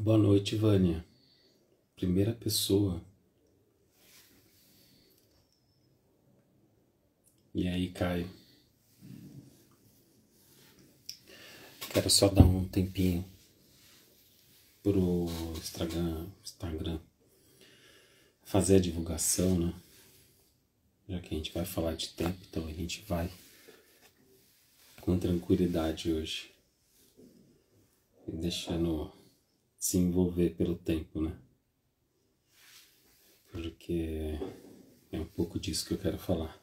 Boa noite, Vânia. Primeira pessoa. E aí, Caio? Quero só dar um tempinho pro Instagram fazer a divulgação, né? Já que a gente vai falar de tempo, então a gente vai com tranquilidade hoje. E deixando se envolver pelo tempo, né? Porque é um pouco disso que eu quero falar.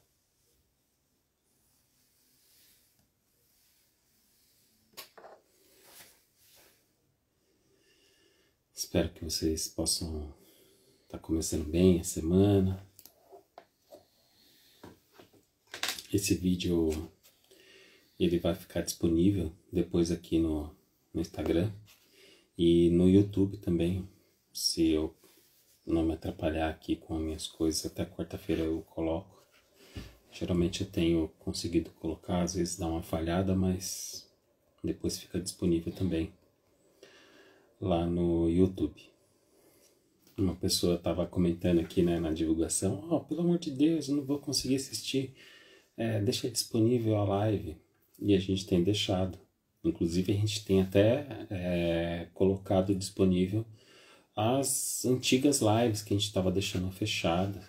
Espero que vocês possam estar começando bem a semana. Esse vídeo ele vai ficar disponível depois aqui no Instagram e no YouTube também. Se eu não me atrapalhar aqui com as minhas coisas, até quarta-feira eu coloco. Geralmente eu tenho conseguido colocar, às vezes dá uma falhada, mas depois fica disponível também lá no YouTube. Uma pessoa estava comentando aqui, né, na divulgação: "Oh, pelo amor de Deus, eu não vou conseguir assistir, deixa disponível a live." E a gente tem deixado. Inclusive a gente tem até colocado disponível as antigas lives que a gente estava deixando fechadas.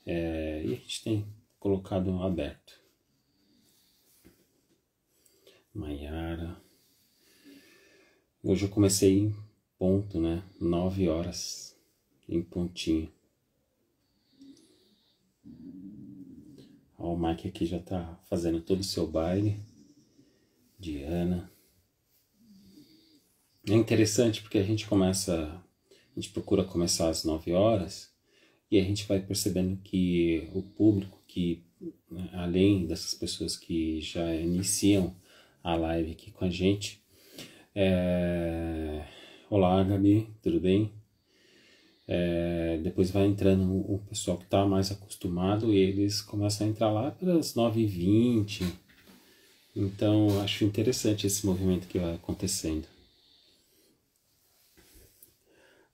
E a gente tem colocado aberto. Maiara. Hoje eu comecei em ponto, né? 9 horas em pontinho. Ó, o Mike aqui já tá fazendo todo o seu baile. Diana. É interessante porque a gente procura começar às 9 horas e a gente vai percebendo que o público né, além dessas pessoas que já iniciam a live aqui com a gente, olá, Gabi, tudo bem? Depois vai entrando o pessoal que está mais acostumado e eles começam a entrar lá pelas 9h20. Então acho interessante esse movimento que vai acontecendo.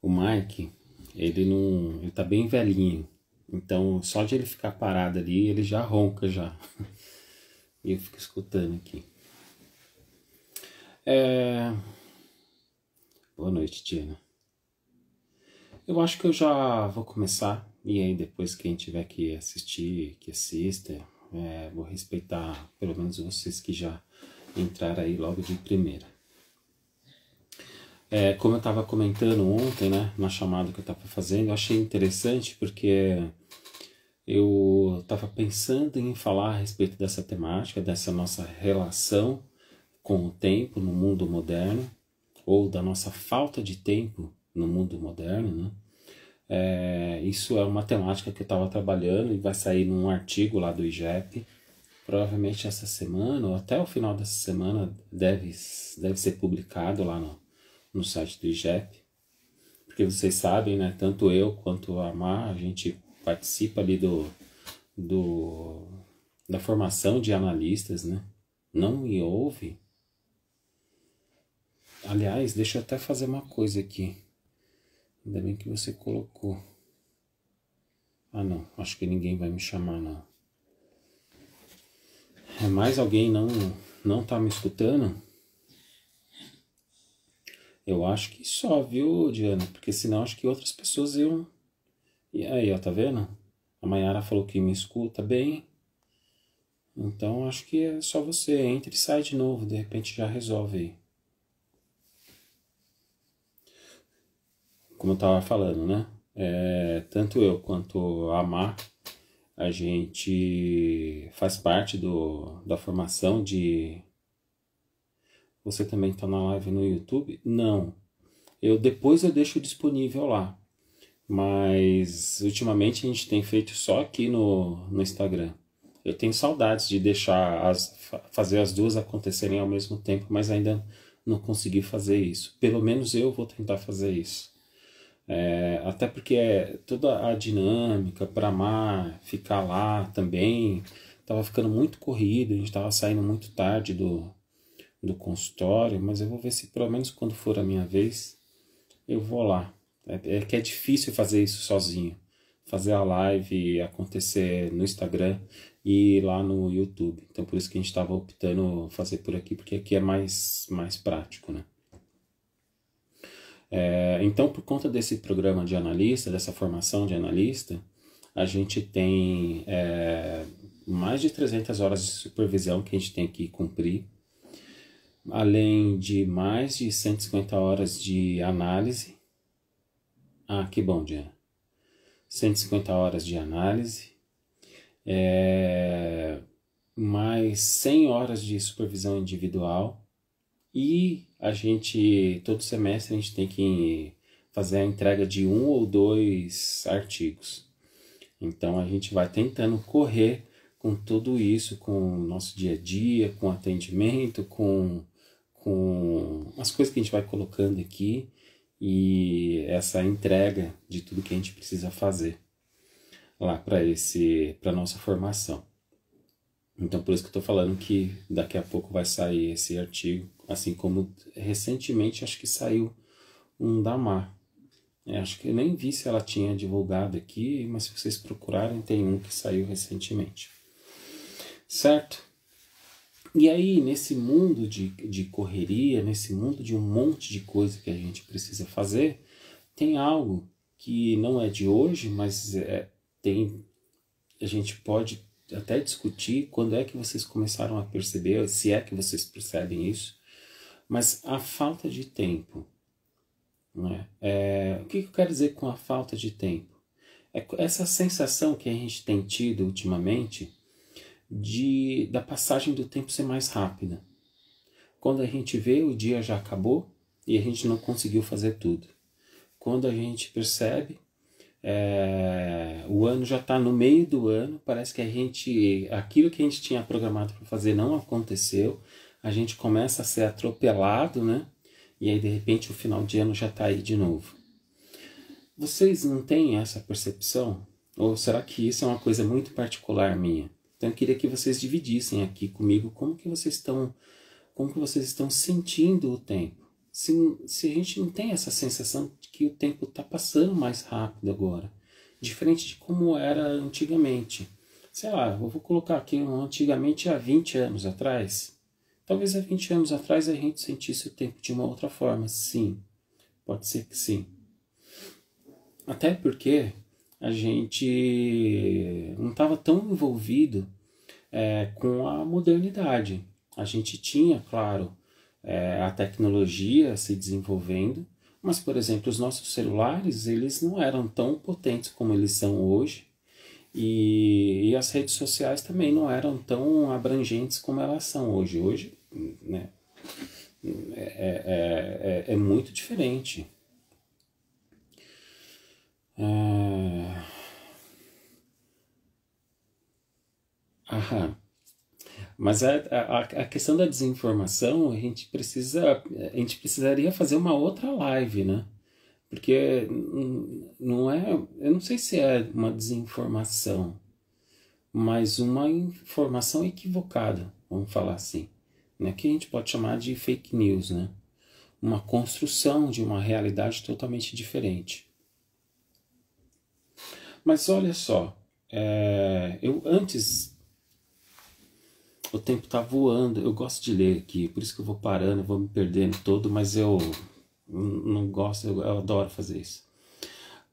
O Mike, ele tá bem velhinho, então só de ele ficar parado ali, ele já ronca já. E eu fico escutando aqui. Boa noite, Diana. Eu acho que eu já vou começar, e aí depois quem tiver que assistir, que assista, vou respeitar pelo menos vocês que já entraram aí logo de primeira. Como eu estava comentando ontem, né, na chamada que eu estava fazendo, eu achei interessante porque eu estava pensando em falar a respeito dessa temática, dessa nossa relação com o tempo no mundo moderno, ou da nossa falta de tempo no mundo moderno, né? Isso é uma temática que eu estava trabalhando e vai sair num artigo lá do IGEP. Provavelmente essa semana, ou até o final dessa semana, deve ser publicado lá no site do IGEP. Porque vocês sabem, né? Tanto eu quanto a Mar, a gente participa ali da formação de analistas, né? Não me ouve? Aliás, deixa eu até fazer uma coisa aqui. Ainda bem que você colocou. Ah, não. Acho que ninguém vai me chamar, não. Mais alguém não tá me escutando? Eu acho que só, viu, Diana? Porque senão acho que outras pessoas iam... E aí, ó, tá vendo? A Maiara falou que me escuta bem. Então acho que é só você. Entra e sai de novo. De repente já resolve aí. Como eu tava falando, né? Tanto eu quanto a Mar, a gente faz parte da formação de... Você também tá na live no YouTube? Não. Depois eu deixo disponível lá. Mas ultimamente a gente tem feito só aqui no Instagram. Eu tenho saudades de fazer as duas acontecerem ao mesmo tempo, mas ainda não consegui fazer isso. Pelo menos eu vou tentar fazer isso. Até porque toda a dinâmica para Mar ficar lá também estava ficando muito corrido, a gente estava saindo muito tarde do consultório, mas eu vou ver se pelo menos quando for a minha vez eu vou lá. É que é difícil fazer isso sozinho. Fazer a live acontecer no Instagram e lá no YouTube. Então por isso que a gente estava optando fazer por aqui, porque aqui é mais prático, né? Então, por conta desse programa de analista, dessa formação de analista, a gente tem mais de 300 horas de supervisão que a gente tem que cumprir, além de mais de 150 horas de análise. Ah, que bom, Diana. 150 horas de análise, mais 100 horas de supervisão individual, e a gente, todo semestre, a gente tem que fazer a entrega de 1 ou 2 artigos. Então a gente vai tentando correr com tudo isso, com o nosso dia a dia, com atendimento, com as coisas que a gente vai colocando aqui, e essa entrega de tudo que a gente precisa fazer lá para nossa formação. Então por isso que eu estou falando que daqui a pouco vai sair esse artigo, assim como recentemente acho que saiu um da Mar. Acho que eu nem vi se ela tinha divulgado aqui, mas se vocês procurarem tem um que saiu recentemente. Certo? E aí, nesse mundo de correria, nesse mundo de um monte de coisa que a gente precisa fazer, tem algo que não é de hoje, mas a gente pode até discutir quando é que vocês começaram a perceber, se é que vocês percebem isso, mas a falta de tempo. Né? O que eu quero dizer com a falta de tempo? É essa sensação que a gente tem tido ultimamente da passagem do tempo ser mais rápida. Quando a gente vê, o dia já acabou e a gente não conseguiu fazer tudo. Quando a gente percebe, o ano já está no meio do ano, parece que aquilo que a gente tinha programado para fazer não aconteceu, a gente começa a ser atropelado, né? E aí de repente o final de ano já está aí de novo. Vocês não têm essa percepção? Ou será que isso é uma coisa muito particular minha? Então eu queria que vocês dividissem aqui comigo como que vocês estão sentindo o tempo. Se a gente não tem essa sensação de que o tempo está passando mais rápido agora, diferente de como era antigamente. Sei lá, eu vou colocar aqui antigamente há 20 anos atrás. Talvez há 20 anos atrás a gente sentisse o tempo de uma outra forma. Sim, pode ser que sim. Até porque a gente não estava tão envolvido com a modernidade. A gente tinha, claro, a tecnologia se desenvolvendo, mas, por exemplo, os nossos celulares, eles não eram tão potentes como eles são hoje, e as redes sociais também não eram tão abrangentes como elas são hoje. Hoje, né, é muito diferente. Mas a questão da desinformação, a gente precisaria fazer uma outra live, né? Porque não é, eu não sei se é uma desinformação, mas uma informação equivocada, vamos falar assim, né? Que a gente pode chamar de fake news, né? Uma construção de uma realidade totalmente diferente. Mas olha só, o tempo está voando, eu gosto de ler aqui, por isso que eu vou parando, eu vou me perdendo todo, mas eu não gosto, eu adoro fazer isso.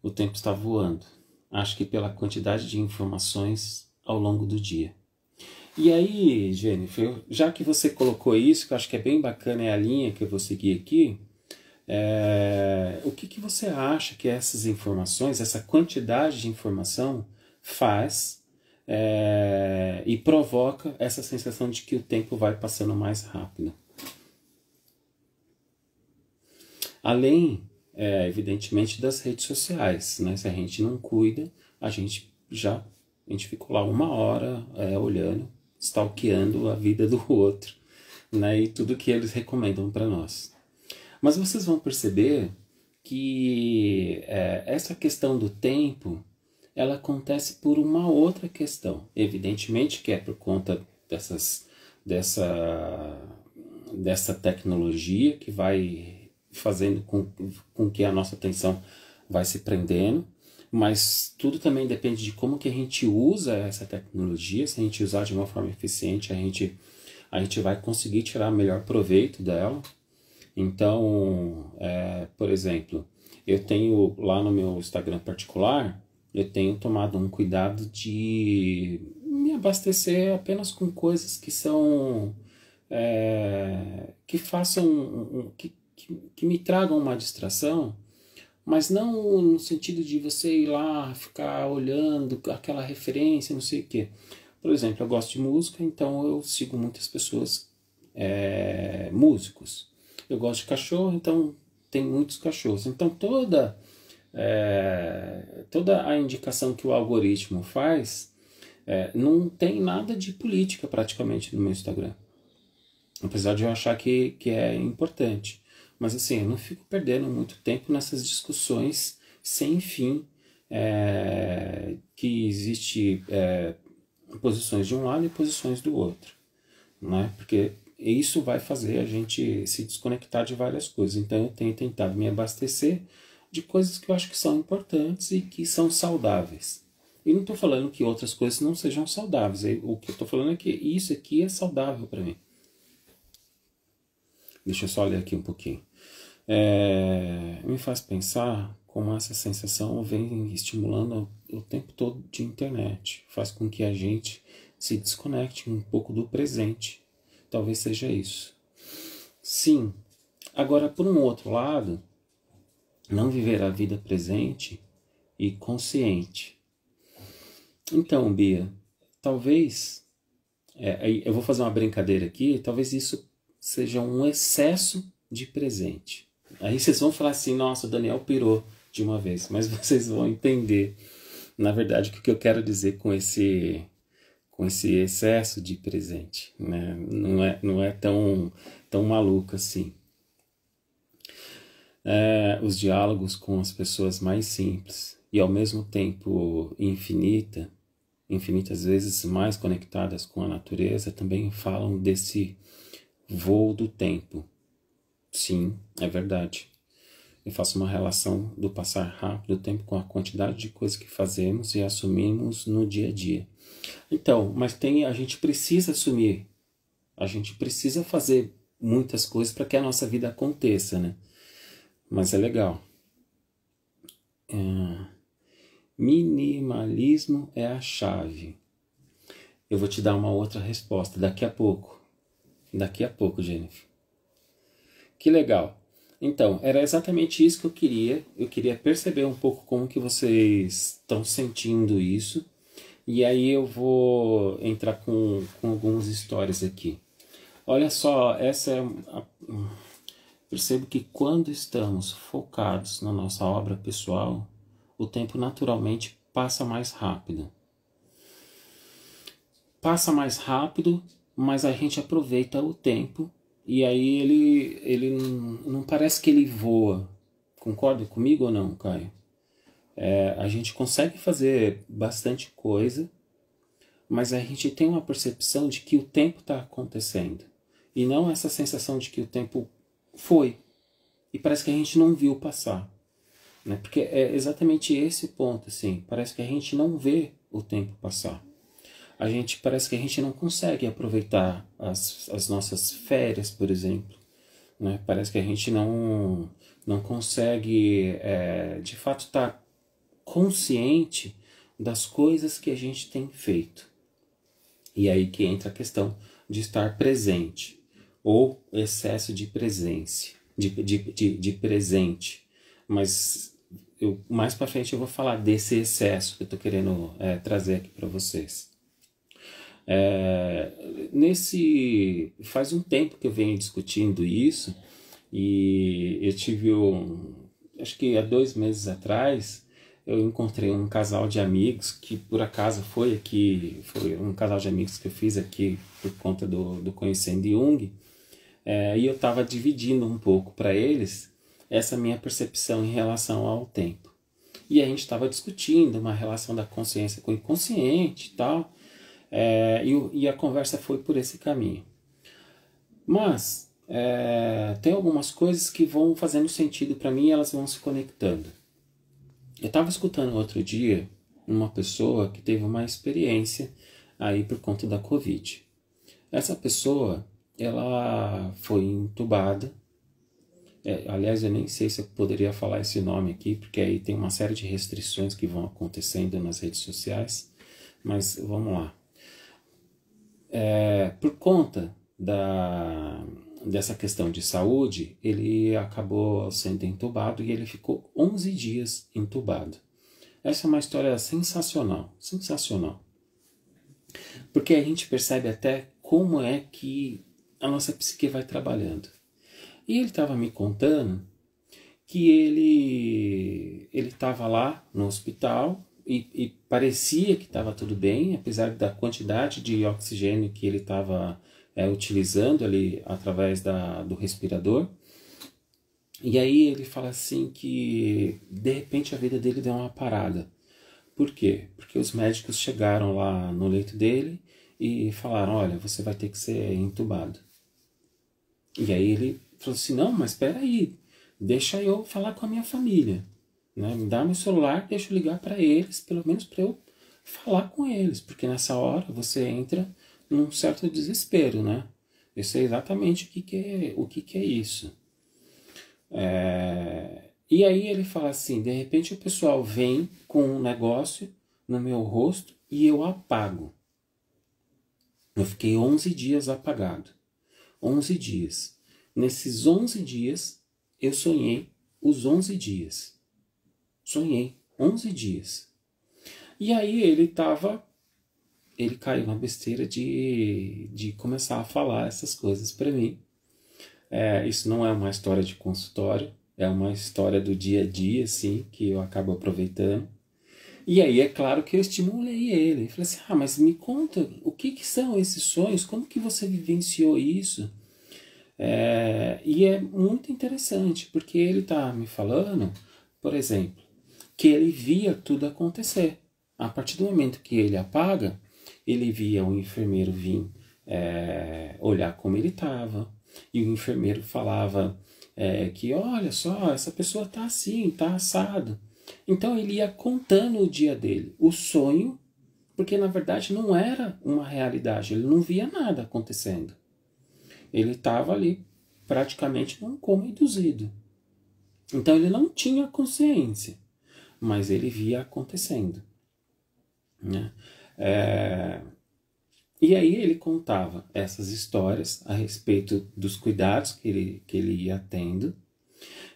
O tempo está voando, acho que pela quantidade de informações ao longo do dia. E aí, Jennifer, já que você colocou isso, que eu acho que é bem bacana, é a linha que eu vou seguir aqui, o que você acha que essas informações, essa quantidade de informação faz e provoca essa sensação de que o tempo vai passando mais rápido? Além, evidentemente, das redes sociais, né? Se a gente não cuida, a gente ficou lá 1 hora olhando, stalkeando a vida do outro, né? E tudo que eles recomendam para nós. Mas vocês vão perceber que essa questão do tempo, ela acontece por uma outra questão. Evidentemente que é por conta dessa tecnologia que vai fazendo com que a nossa atenção vai se prendendo, mas tudo também depende de como que a gente usa essa tecnologia. Se a gente usar de uma forma eficiente, a gente vai conseguir tirar melhor proveito dela. Então, por exemplo, eu tenho lá no meu Instagram particular, eu tenho tomado um cuidado de me abastecer apenas com coisas que são, que façam, que me tragam uma distração, mas não no sentido de você ir lá, ficar olhando aquela referência, não sei o quê. Por exemplo, eu gosto de música, então eu sigo muitas pessoas, músicos. Eu gosto de cachorro, então tem muitos cachorros. Então toda a indicação que o algoritmo faz, não tem nada de política praticamente no meu Instagram. Apesar de eu achar que é importante. Mas assim, eu não fico perdendo muito tempo nessas discussões sem fim, que existe posições de um lado e posições do outro, né? Porque isso vai fazer a gente se desconectar de várias coisas. Então eu tenho tentado me abastecer de coisas que eu acho que são importantes e que são saudáveis. E não estou falando que outras coisas não sejam saudáveis. O que eu estou falando é que isso aqui é saudável para mim. Deixa eu só ler aqui um pouquinho. Me faz pensar como essa sensação vem estimulando o tempo todo de internet. Faz com que a gente se desconecte um pouco do presente. Talvez seja isso. Sim. Agora, por um outro lado, não viver a vida presente e consciente. Então, Bia, talvez, eu vou fazer uma brincadeira aqui, talvez isso seja um excesso de presente. Aí vocês vão falar assim, nossa, o Daniel pirou de uma vez, mas vocês vão entender, na verdade, o que eu quero dizer com esse excesso de presente, né? Não é tão maluco assim. Os diálogos com as pessoas mais simples e ao mesmo tempo infinitas vezes mais conectadas com a natureza, também falam desse voo do tempo. Sim, é verdade. Eu faço uma relação do passar rápido do tempo com a quantidade de coisas que fazemos e assumimos no dia a dia. Então, mas a gente precisa assumir, a gente precisa fazer muitas coisas para que a nossa vida aconteça, né? Mas é legal. Minimalismo é a chave. Eu vou te dar uma outra resposta daqui a pouco. Daqui a pouco, Jennifer. Que legal. Então, era exatamente isso que eu queria. Eu queria perceber um pouco como que vocês estão sentindo isso. E aí eu vou entrar com algumas histórias aqui. Olha só, percebo que quando estamos focados na nossa obra pessoal, o tempo naturalmente passa mais rápido. Passa mais rápido, mas a gente aproveita o tempo e aí ele não parece que ele voa. Concorda comigo ou não, Caio? A gente consegue fazer bastante coisa, mas a gente tem uma percepção de que o tempo está acontecendo. E não essa sensação de que o tempo foi. E parece que a gente não viu passar. Né? Porque é exatamente esse ponto, assim. Parece que a gente não vê o tempo passar. Parece que a gente não consegue aproveitar as nossas férias, por exemplo. Né? Parece que a gente não consegue, de fato, estar consciente das coisas que a gente tem feito. E aí que entra a questão de estar presente, ou excesso de presença, de presente. Mas mais para frente eu vou falar desse excesso que eu estou querendo trazer aqui para vocês. Faz um tempo que eu venho discutindo isso, e eu tive acho que há 2 meses atrás, eu encontrei um casal de amigos que por acaso foi um casal de amigos que eu fiz aqui por conta do Conhecendo Jung, e eu estava dividindo um pouco para eles essa minha percepção em relação ao tempo. E a gente estava discutindo uma relação da consciência com o inconsciente e tal, e a conversa foi por esse caminho. Mas tem algumas coisas que vão fazendo sentido para mim e elas vão se conectando. Eu estava escutando outro dia uma pessoa que teve uma experiência aí por conta da Covid. Essa pessoa, ela foi entubada. Aliás, eu nem sei se eu poderia falar esse nome aqui, porque aí tem uma série de restrições que vão acontecendo nas redes sociais, mas vamos lá. Por conta dessa questão de saúde, ele acabou sendo entubado e ele ficou 11 dias entubado. Essa é uma história sensacional, sensacional. Porque a gente percebe até como é que a nossa psique vai trabalhando. E ele estava me contando que ele estava lá no hospital e parecia que estava tudo bem, apesar da quantidade de oxigênio que ele estava utilizando ali através do respirador. E aí ele fala assim que de repente a vida dele deu uma parada. Por quê? Porque os médicos chegaram lá no leito dele e falaram, olha, você vai ter que ser entubado. E aí ele falou assim, não, mas espera aí, deixa eu falar com a minha família. Né? Me dá meu celular, deixa eu ligar para eles, pelo menos para eu falar com eles. Porque nessa hora você entra num certo desespero, né? Eu sei exatamente o que é isso. E aí ele fala assim, de repente o pessoal vem com um negócio no meu rosto e eu apago. Eu fiquei 11 dias apagado. 11 dias. Nesses 11 dias, eu sonhei os 11 dias. Sonhei 11 dias. E aí ele caiu na besteira de começar a falar essas coisas para mim. Isso não é uma história de consultório, é uma história do dia a dia, assim, que eu acabo aproveitando. E aí é claro que eu estimulei ele. Falei assim, mas me conta, o que são esses sonhos? Como que você vivenciou isso? E é muito interessante, porque ele está me falando, por exemplo, que ele via tudo acontecer. A partir do momento que ele apaga, ele via o enfermeiro vir olhar como ele estava, e o enfermeiro falava que, olha só, essa pessoa está assim, está assado. Então ele ia contando o dia dele, o sonho, porque na verdade não era uma realidade, ele não via nada acontecendo. Ele estava ali praticamente num coma induzido. Então ele não tinha consciência, mas ele via acontecendo. Né? E aí ele contava essas histórias a respeito dos cuidados que ele ia tendo.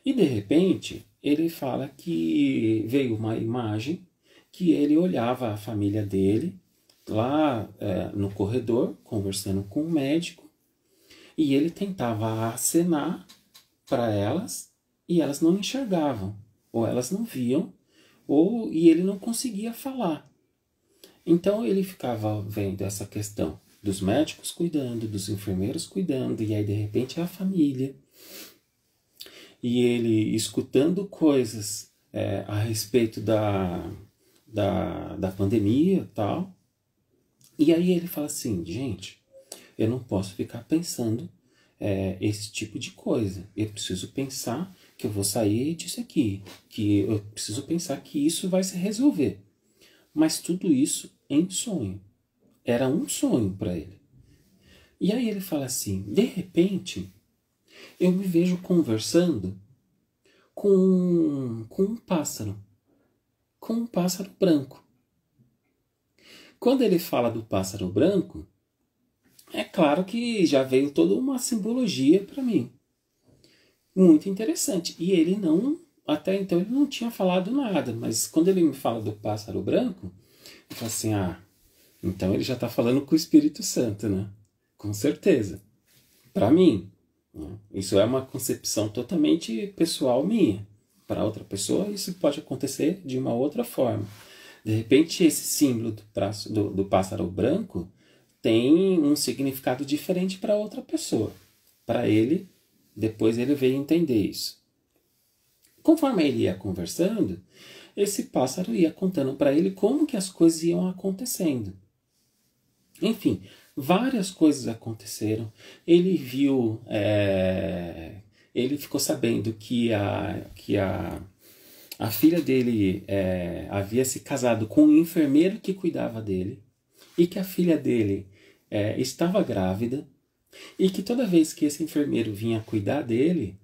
E de repente ele fala que veio uma imagem que ele olhava a família dele lá no corredor, conversando com o médico, e ele tentava acenar para elas e elas não enxergavam, ou elas não viam, e ele não conseguia falar. Então ele ficava vendo essa questão dos médicos cuidando, dos enfermeiros cuidando, e aí de repente a família. E ele escutando coisas a respeito da pandemia e tal. E aí ele fala assim, gente, eu não posso ficar pensando esse tipo de coisa. Eu preciso pensar que eu vou sair disso aqui, que eu preciso pensar que isso vai se resolver. Mas tudo isso em sonho. Era um sonho para ele. E aí ele fala assim, de repente, eu me vejo conversando com um pássaro. Com um pássaro branco. Quando ele fala do pássaro branco, é claro que já veio toda uma simbologia para mim. Muito interessante. E ele até então ele não tinha falado nada, mas quando ele me fala do pássaro branco, eu falo assim, então ele já está falando com o Espírito Santo, né? Com certeza. Para mim, né? Isso é uma concepção totalmente pessoal minha. Para outra pessoa, isso pode acontecer de uma outra forma. De repente, esse símbolo do pássaro branco tem um significado diferente para outra pessoa. Para ele, depois ele veio entender isso. Conforme ele ia conversando, esse pássaro ia contando para ele como que as coisas iam acontecendo. Enfim, Várias coisas aconteceram. Ele viu, ele ficou sabendo que a filha dele havia se casado com um enfermeiro que cuidava dele e que a filha dele estava grávida e que toda vez que esse enfermeiro vinha cuidar dele,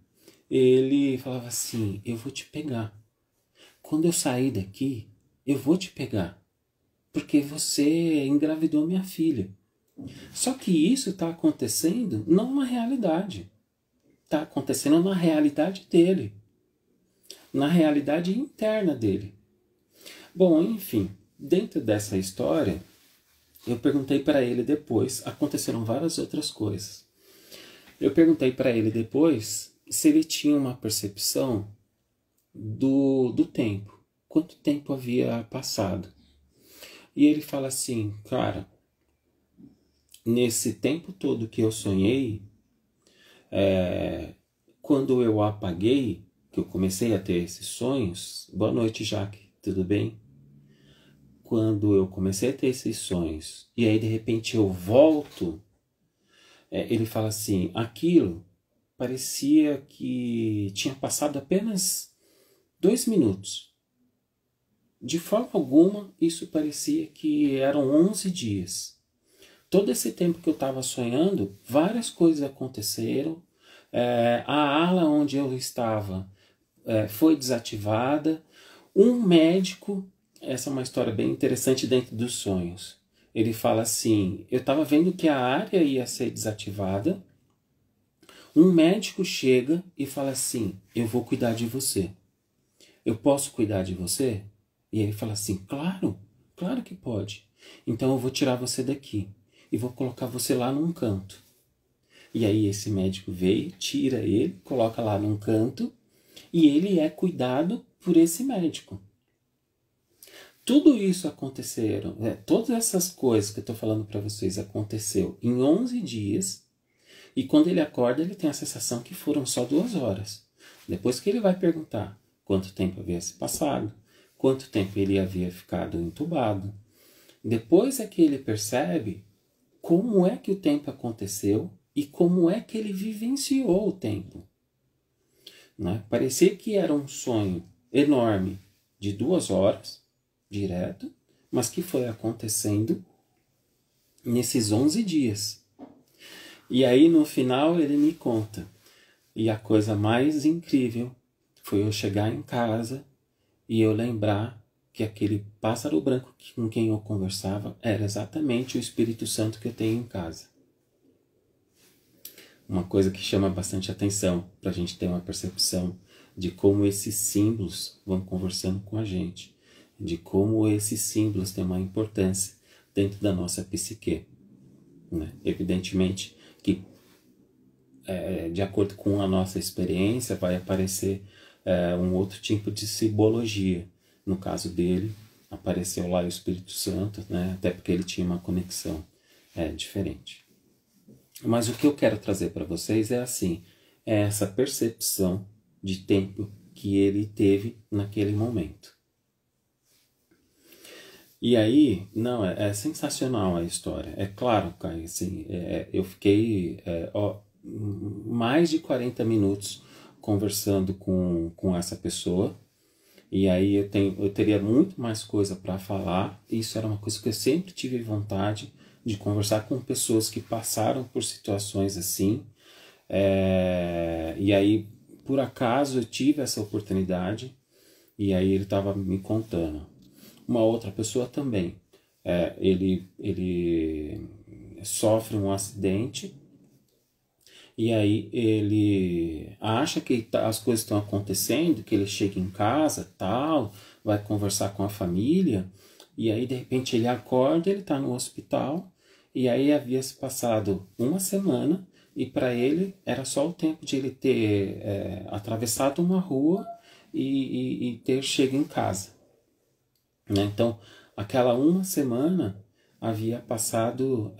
ele falava assim: eu vou te pegar. Quando eu sair daqui, eu vou te pegar, porque você engravidou minha filha. Só que isso está acontecendo não na realidade. Está acontecendo na realidade dele. Na realidade interna dele. Bom, enfim, dentro dessa história, eu perguntei para ele depois, aconteceram várias outras coisas. Eu perguntei para ele depois se ele tinha uma percepção do tempo. Quanto tempo havia passado. E ele fala assim: cara, nesse tempo todo que eu sonhei, quando eu apaguei, que eu comecei a ter esses sonhos... Boa noite, Jaque, tudo bem? Quando eu comecei a ter esses sonhos, e aí de repente eu volto, ele fala assim, aquilo parecia que tinha passado apenas 2 minutos. De forma alguma, isso parecia que eram 11 dias. Todo esse tempo que eu estava sonhando, várias coisas aconteceram. A ala onde eu estava foi desativada. Um médico, essa é uma história bem interessante dentro dos sonhos. Ele fala assim, eu estava vendo que a área ia ser desativada. Um médico chega e fala assim, eu vou cuidar de você. Eu posso cuidar de você? E ele fala assim, claro, claro que pode. Então eu vou tirar você daqui e vou colocar você lá num canto. E aí esse médico veio, tira ele, coloca lá num canto e ele é cuidado por esse médico. Tudo isso aconteceram, todas essas coisas que eu estou falando para vocês aconteceu em 11 dias e quando ele acorda ele tem a sensação que foram só 2 horas. Depois que ele vai perguntar quanto tempo havia se passado, quanto tempo ele havia ficado entubado, depois é que ele percebe como é que o tempo aconteceu e como é que ele vivenciou o tempo. Né? Parecia que era um sonho enorme de 2 horas, direto, mas que foi acontecendo nesses 11 dias. E aí no final ele me conta, e a coisa mais incrível foi eu chegar em casa e eu lembrar que aquele pássaro branco com quem eu conversava era exatamente o Espírito Santo que eu tenho em casa. Uma coisa que chama bastante atenção para a gente ter uma percepção de como esses símbolos vão conversando com a gente, de como esses símbolos têm uma importância dentro da nossa psique. Né? Evidentemente que, de acordo com a nossa experiência, vai aparecer um outro tipo de simbologia. No caso dele, apareceu lá o Espírito Santo, né? Até porque ele tinha uma conexão diferente. Mas o que eu quero trazer para vocês é assim, essa percepção de tempo que ele teve naquele momento. E aí, não, é sensacional a história. É claro, Caio, assim, eu fiquei mais de 40 minutos conversando com essa pessoa. E aí eu teria muito mais coisa para falar. Isso era uma coisa que eu sempre tive vontade de conversar com pessoas que passaram por situações assim. E aí, por acaso, eu tive essa oportunidade. E aí ele estava me contando. Uma outra pessoa também. Ele sofre um acidente. E aí ele acha que as coisas estão acontecendo, que ele chega em casa, tal, vai conversar com a família, e aí de repente ele acorda, ele está no hospital, e aí havia se passado 1 semana, e para ele era só o tempo de ele ter atravessado uma rua e ter chego em casa. Né? Então, aquela 1 semana havia passado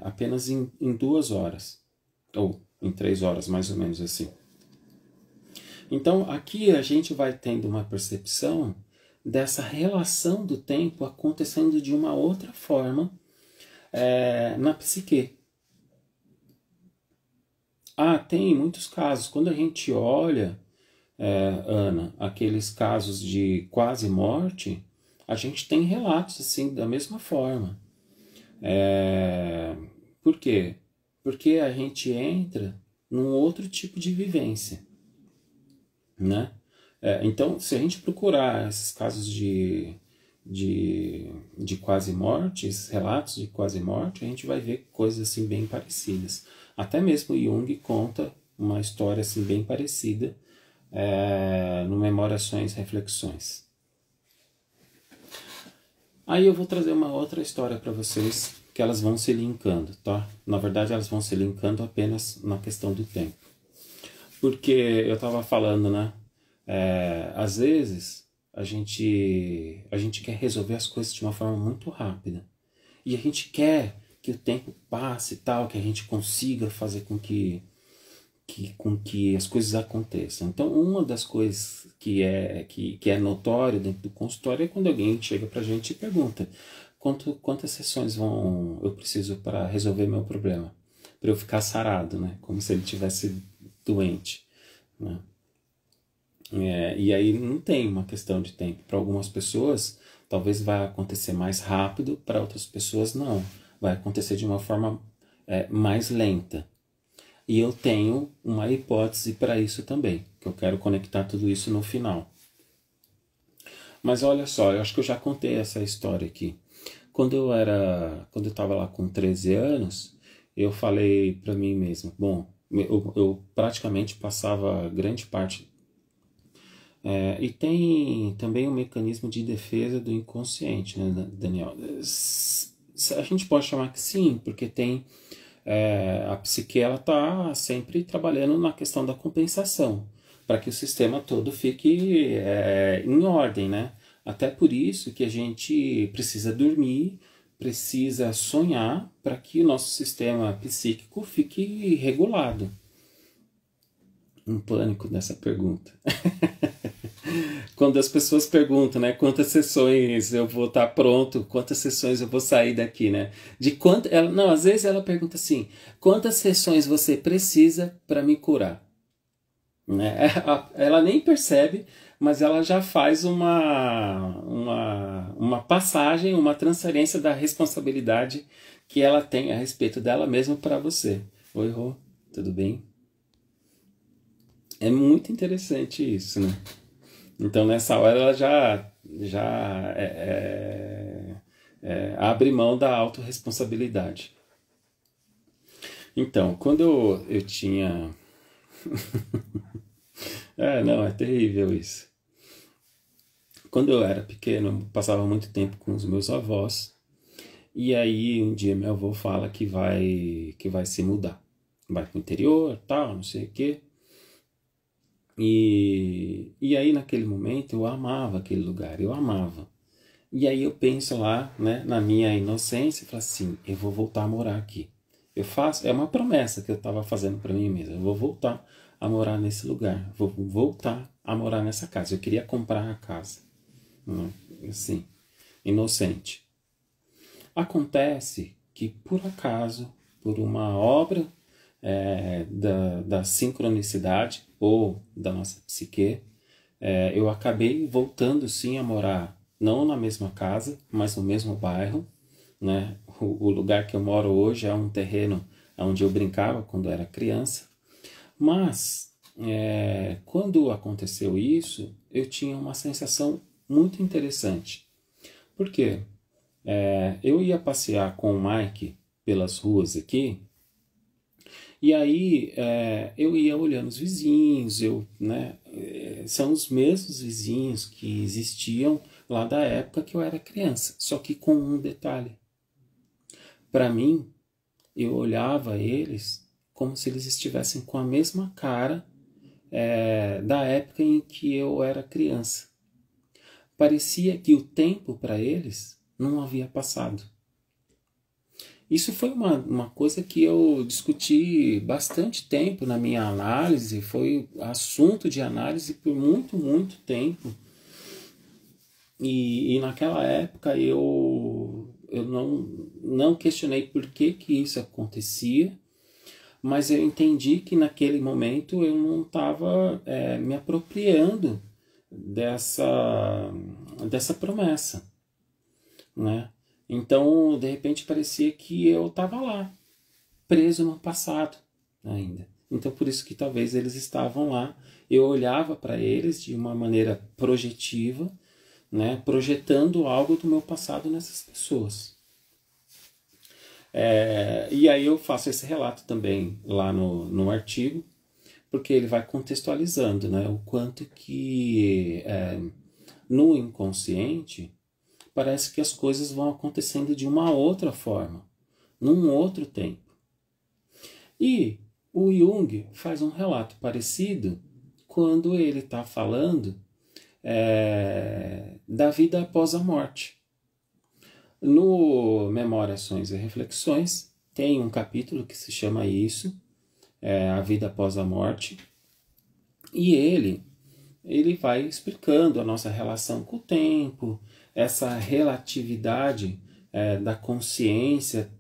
apenas em 2 horas. Ou em 3 horas, mais ou menos assim. Então, aqui a gente vai tendo uma percepção dessa relação do tempo acontecendo de uma outra forma na psique. Tem muitos casos. Quando a gente olha, Ana, aqueles casos de quase morte, a gente tem relatos assim da mesma forma. Por quê? Porque a gente entra num outro tipo de vivência, né? Então, se a gente procurar esses casos de quase mortes, relatos de quase morte, a gente vai ver coisas assim bem parecidas. Até mesmo Jung conta uma história assim bem parecida no Memoriações e Reflexões. Aí eu vou trazer uma outra história para vocês, que elas vão se linkando, tá? Na verdade, elas vão se linkando apenas na questão do tempo. Porque eu estava falando, né? Às vezes a gente quer resolver as coisas de uma forma muito rápida. E a gente quer que o tempo passe e tal, que a gente consiga fazer com que as coisas aconteçam. Então, uma das coisas que é notório dentro do consultório é quando alguém chega pra gente e pergunta quantas sessões eu preciso para resolver meu problema, para eu ficar sarado, né? Como se ele tivesse doente, né? E aí não tem uma questão de tempo. Para algumas pessoas talvez vai acontecer mais rápido, para outras pessoas não. Vai acontecer de uma forma mais lenta. E eu tenho uma hipótese para isso também, que eu quero conectar tudo isso no final. Mas olha só, eu acho que eu já contei essa história aqui. Quando eu estava lá com 13 anos, eu falei para mim mesmo, bom, eu praticamente passava grande parte. E tem também um mecanismo de defesa do inconsciente, né, Daniel? A gente pode chamar que sim, porque tem a psique, ela está sempre trabalhando na questão da compensação, para que o sistema todo fique em ordem, né? Até por isso que a gente precisa dormir, precisa sonhar, para que o nosso sistema psíquico fique regulado. Um pânico nessa pergunta. Quando as pessoas perguntam, né, quantas sessões eu vou estar pronto, quantas sessões eu vou sair daqui, né? Não, às vezes ela pergunta assim, quantas sessões você precisa para me curar? Né? Ela nem percebe, mas ela já faz uma passagem, uma transferência da responsabilidade que ela tem a respeito dela mesma para você. Oi, Rô, tudo bem? É muito interessante isso, né? Então, nessa hora, ela já abre mão da autorresponsabilidade. Então, quando eu tinha... não, é terrível isso. Quando eu era pequeno, eu passava muito tempo com os meus avós. E aí, um dia, meu avô fala que vai se mudar. Vai pro interior, tal, não sei o quê. E aí, naquele momento, eu amava aquele lugar, eu amava. E aí eu penso lá, né, na minha inocência, e falo assim, eu vou voltar a morar aqui. É uma promessa que eu estava fazendo para mim mesmo, eu vou voltar a morar nesse lugar, vou voltar a morar nessa casa. Eu queria comprar a casa, né, assim, inocente. Acontece que, por acaso, por uma obra da sincronicidade ou da nossa psique, eu acabei voltando sim a morar, não na mesma casa, mas no mesmo bairro, né? O lugar que eu moro hoje é um terreno onde eu brincava quando era criança, mas quando aconteceu isso, eu tinha uma sensação muito interessante. Por quê? Eu ia passear com o Mike pelas ruas aqui, e aí eu ia olhando os vizinhos, são os mesmos vizinhos que existiam lá da época que eu era criança, só que com um detalhe. Para mim, eu olhava eles como se eles estivessem com a mesma cara da época em que eu era criança. Parecia que o tempo para eles não havia passado. Isso foi uma coisa que eu discuti bastante tempo na minha análise, foi assunto de análise por muito, muito tempo. E naquela época eu eu não questionei por que isso acontecia, mas eu entendi que naquele momento eu não estava me apropriando dessa promessa, né? Então, de repente, parecia que eu estava lá, preso no passado ainda. Então, por isso que talvez eles estavam lá. Eu olhava para eles de uma maneira projetiva, né? Projetando algo do meu passado nessas pessoas. E aí eu faço esse relato também lá no artigo, porque ele vai contextualizando, né? O quanto que no inconsciente parece que as coisas vão acontecendo de uma outra forma, num outro tempo. E o Jung faz um relato parecido quando ele está falando da vida após a morte. No Memórias, Sonhos e Reflexões tem um capítulo que se chama isso, a vida após a morte, e ele vai explicando a nossa relação com o tempo, essa relatividade da consciência,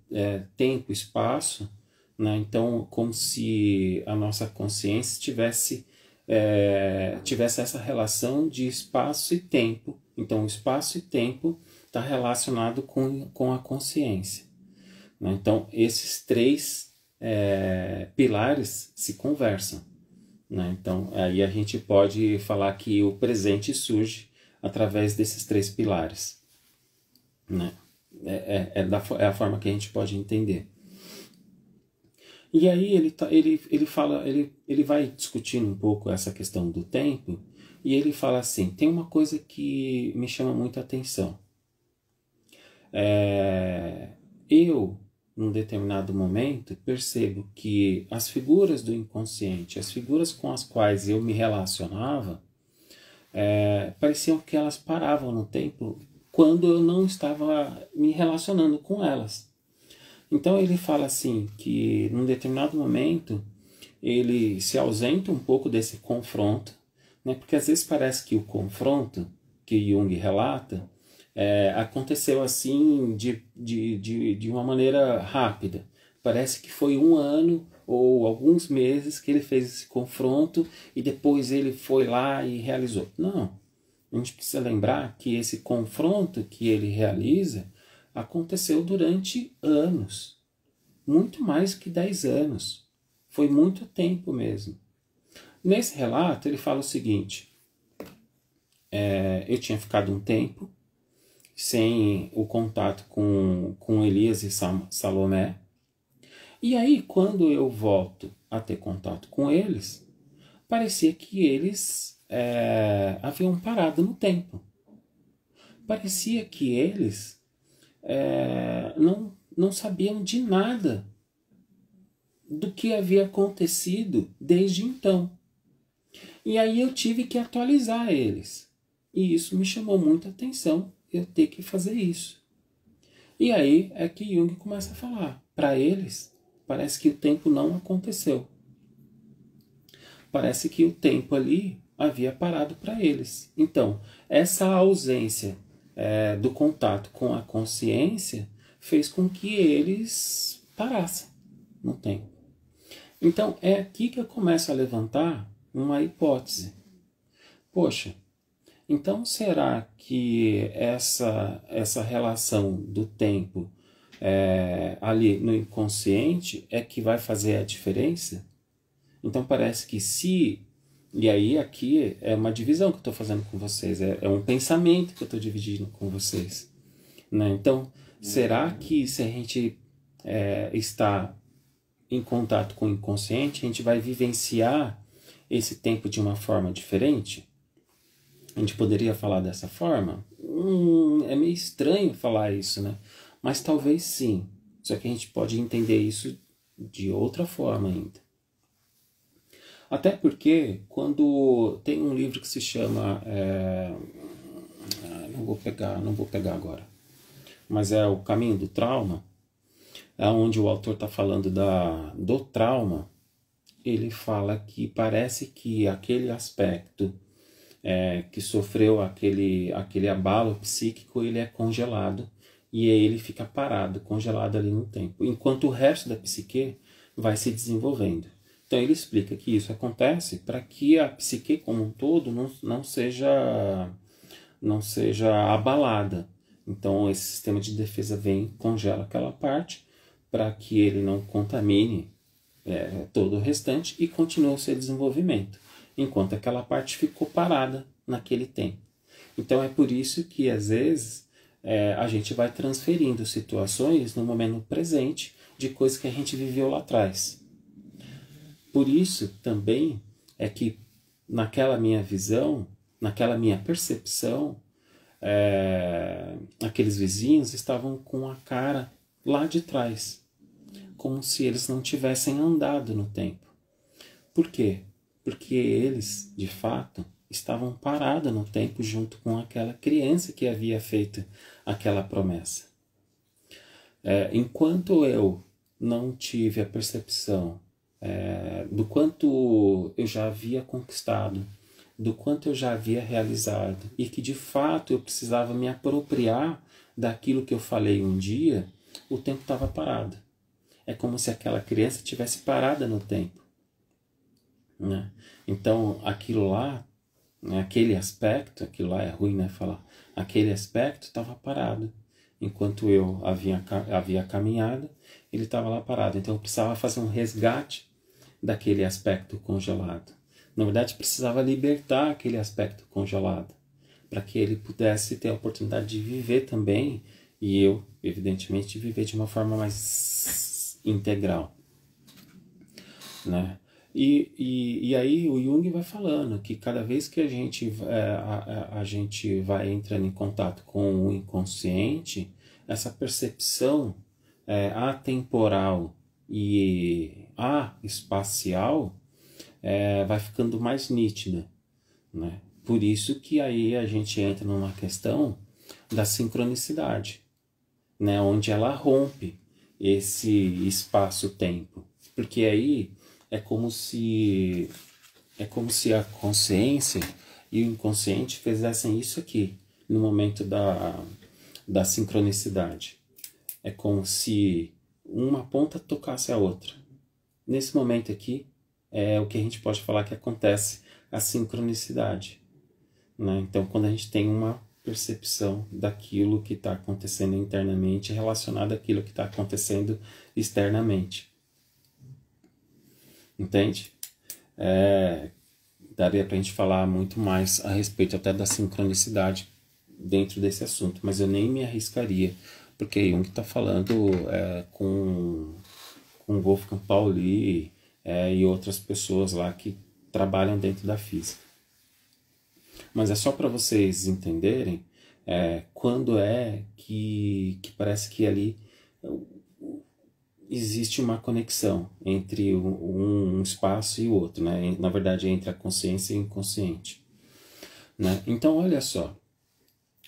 tempo, espaço, né? Então, como se a nossa consciência tivesse essa relação de espaço e tempo. Então, espaço e tempo está relacionado com a consciência, né? Então, esses três pilares se conversam, né? Então, aí a gente pode falar que o presente surge através desses três pilares, né? É a forma que a gente pode entender. E aí ele vai discutindo um pouco essa questão do tempo, e ele fala assim, tem uma coisa que me chama muita atenção. Eu, num determinado momento, percebo que as figuras do inconsciente, as figuras com as quais eu me relacionava, pareciam que elas paravam no tempo quando eu não estava me relacionando com elas. Então ele fala assim, que num determinado momento ele se ausenta um pouco desse confronto, né? Porque às vezes parece que o confronto que Jung relata aconteceu assim de uma maneira rápida. Parece que foi um ano ou alguns meses que ele fez esse confronto e depois ele foi lá e realizou. Não, a gente precisa lembrar que esse confronto que ele realiza aconteceu durante anos, muito mais que 10 anos. Foi muito tempo mesmo. Nesse relato ele fala o seguinte, eu tinha ficado um tempo sem o contato com Elias e Salomé, e aí quando eu volto a ter contato com eles, parecia que eles haviam parado no tempo. Parecia que eles não sabiam de nada do que havia acontecido desde então. E aí eu tive que atualizar eles. E isso me chamou muita atenção, eu ter que fazer isso. E aí é que Jung começa a falar. Para eles, parece que o tempo não aconteceu. Parece que o tempo ali havia parado para eles. Então, essa ausência do contato com a consciência fez com que eles parassem no tempo. Então, é aqui que eu começo a levantar uma hipótese. Poxa, então será que essa relação do tempo ali no inconsciente é que vai fazer a diferença? Então parece que e aí aqui é uma divisão que eu estou fazendo com vocês, é um pensamento que eu estou dividindo com vocês, né? Então, será que se a gente está em contato com o inconsciente, a gente vai vivenciar esse tempo de uma forma diferente? A gente poderia falar dessa forma? É meio estranho falar isso, né? Mas talvez sim. Só que a gente pode entender isso de outra forma ainda. Até porque quando tem um livro que se chama... não vou pegar agora. Mas é O Caminho do Trauma, onde o autor está falando do trauma. Ele fala que parece que aquele aspecto que sofreu aquele abalo psíquico, ele é congelado e aí ele fica parado, congelado ali no tempo, enquanto o resto da psique vai se desenvolvendo. Então ele explica que isso acontece para que a psique como um todo não seja abalada. Então esse sistema de defesa vem, congela aquela parte para que ele não contamine todo o restante e continua o seu desenvolvimento, enquanto aquela parte ficou parada naquele tempo. Então é por isso que às vezes a gente vai transferindo situações no momento presente de coisas que a gente viveu lá atrás. Por isso também é que naquela minha visão, naquela minha percepção, aqueles vizinhos estavam com a cara lá de trás, como se eles não tivessem andado no tempo. Por quê? Porque eles, de fato, estavam parados no tempo junto com aquela criança que havia feito aquela promessa. Enquanto eu não tive a percepção do quanto eu já havia conquistado, do quanto eu já havia realizado e que de fato eu precisava me apropriar daquilo que eu falei um dia, o tempo estava parado. É como se aquela criança tivesse parada no tempo, né? Então aquilo lá, aquele aspecto, aquilo lá é ruim, né, falar, aquele aspecto estava parado. Enquanto eu havia caminhado, ele estava lá parado. Então eu precisava fazer um resgate daquele aspecto congelado. Na verdade, precisava libertar aquele aspecto congelado, para que ele pudesse ter a oportunidade de viver também, e eu, evidentemente, viver de uma forma mais integral, né? E aí o Jung vai falando que cada vez que a gente vai entrando em contato com o inconsciente, essa percepção atemporal e espacial vai ficando mais nítida, né? Por isso que aí a gente entra numa questão da sincronicidade, né? Onde ela rompe esse espaço-tempo, porque aí é como se a consciência e o inconsciente fizessem isso aqui no momento da sincronicidade. É como se uma ponta tocasse a outra. Nesse momento aqui é o que a gente pode falar que acontece a sincronicidade, né? Então quando a gente tem uma percepção daquilo que está acontecendo internamente relacionado àquilo que está acontecendo externamente. Entende? Daria para a gente falar muito mais a respeito até da sincronicidade dentro desse assunto, mas eu nem me arriscaria, porque Jung está falando com Wolfgang Pauli e outras pessoas lá que trabalham dentro da física. Mas é só para vocês entenderem quando que parece que ali existe uma conexão entre um espaço e o outro, né? Na verdade, entre a consciência e o inconsciente, né? Então, olha só,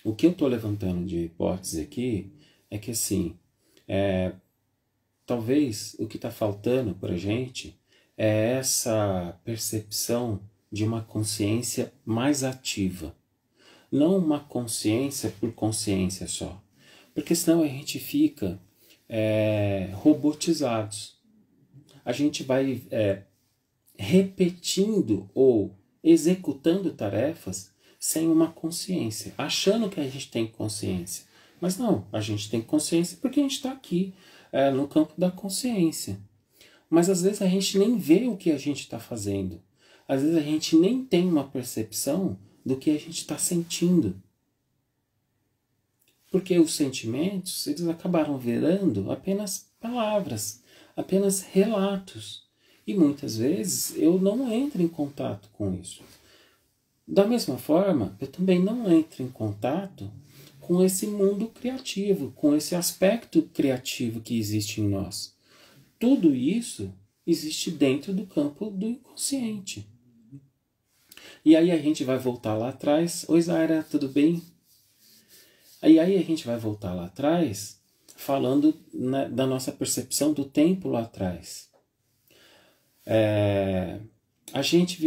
o que eu estou levantando de hipótese aqui é que, assim, talvez o que está faltando para a gente é essa percepção de uma consciência mais ativa, não uma consciência por consciência só, porque senão a gente fica robotizados. A gente vai repetindo ou executando tarefas sem uma consciência, achando que a gente tem consciência. Mas não, a gente tem consciência porque a gente está aqui no campo da consciência. Mas às vezes a gente nem vê o que a gente está fazendo. Às vezes a gente nem tem uma percepção do que a gente está sentindo. Porque os sentimentos, eles acabaram virando apenas palavras, apenas relatos. E muitas vezes eu não entro em contato com isso. Da mesma forma, eu também não entro em contato com esse mundo criativo, com esse aspecto criativo que existe em nós. Tudo isso existe dentro do campo do inconsciente. E aí a gente vai voltar lá atrás. Oi, Zaira, tudo bem? E aí a gente vai voltar lá atrás, falando da nossa percepção do tempo lá atrás. A gente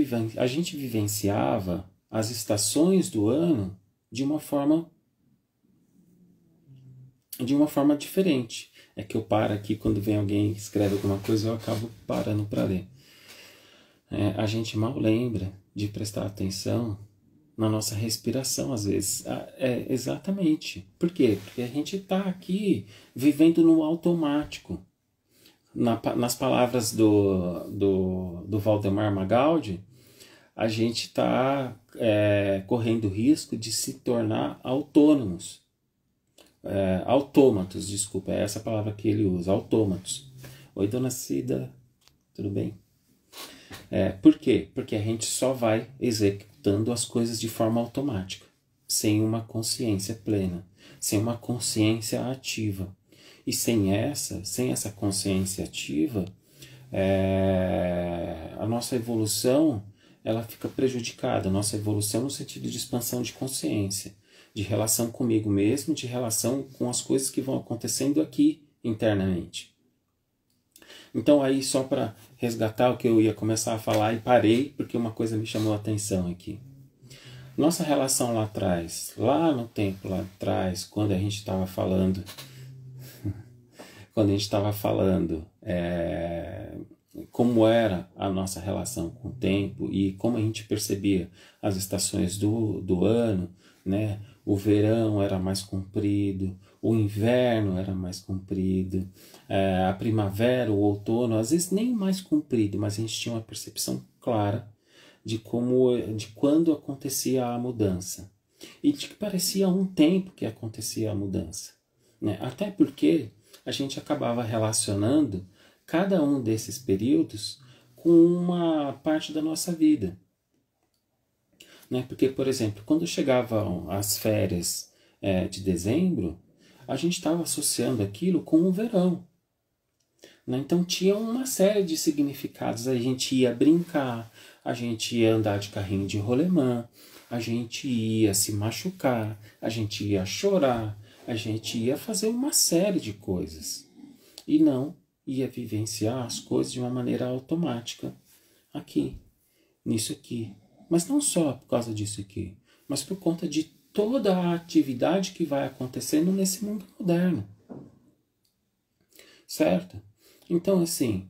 vivenciava as estações do ano de uma forma de uma forma diferente. É que eu paro aqui quando vem alguém que escreve alguma coisa, eu acabo parando para ler. A gente mal lembra de prestar atenção na nossa respiração, às vezes. Exatamente. Por quê? Porque a gente está aqui vivendo no automático. Nas palavras do Valdemar Magaldi, a gente está correndo risco de se tornar autônomos. Autômatos, desculpa, é essa palavra que ele usa, autômatos. Oi, dona Cida, tudo bem? Por quê? Porque a gente só vai executando as coisas de forma automática, sem uma consciência plena, sem uma consciência ativa. E sem essa consciência ativa, a nossa evolução ela fica prejudicada. A nossa evolução no sentido de expansão de consciência, de relação comigo mesmo, de relação com as coisas que vão acontecendo aqui internamente. Então aí só para resgatar o que eu ia começar a falar e parei porque uma coisa me chamou a atenção aqui. Nossa relação lá atrás, lá no tempo lá atrás, quando a gente estava falando como era a nossa relação com o tempo e como a gente percebia as estações do ano, né? O verão era mais comprido, o inverno era mais comprido, a primavera, o outono, às vezes nem mais comprido, mas a gente tinha uma percepção clara de quando acontecia a mudança. E de que parecia um tempo que acontecia a mudança, né? Até porque a gente acabava relacionando cada um desses períodos com uma parte da nossa vida. Né? Porque, por exemplo, quando chegavam as férias de dezembro, a gente estava associando aquilo com o verão. Né? Então tinha uma série de significados. A gente ia brincar, a gente ia andar de carrinho de rolemã, a gente ia se machucar, a gente ia chorar, a gente ia fazer uma série de coisas. E não ia vivenciar as coisas de uma maneira automática aqui, nisso aqui. Mas não só por causa disso aqui, mas por conta de toda a atividade que vai acontecendo nesse mundo moderno. Certo? Então, assim,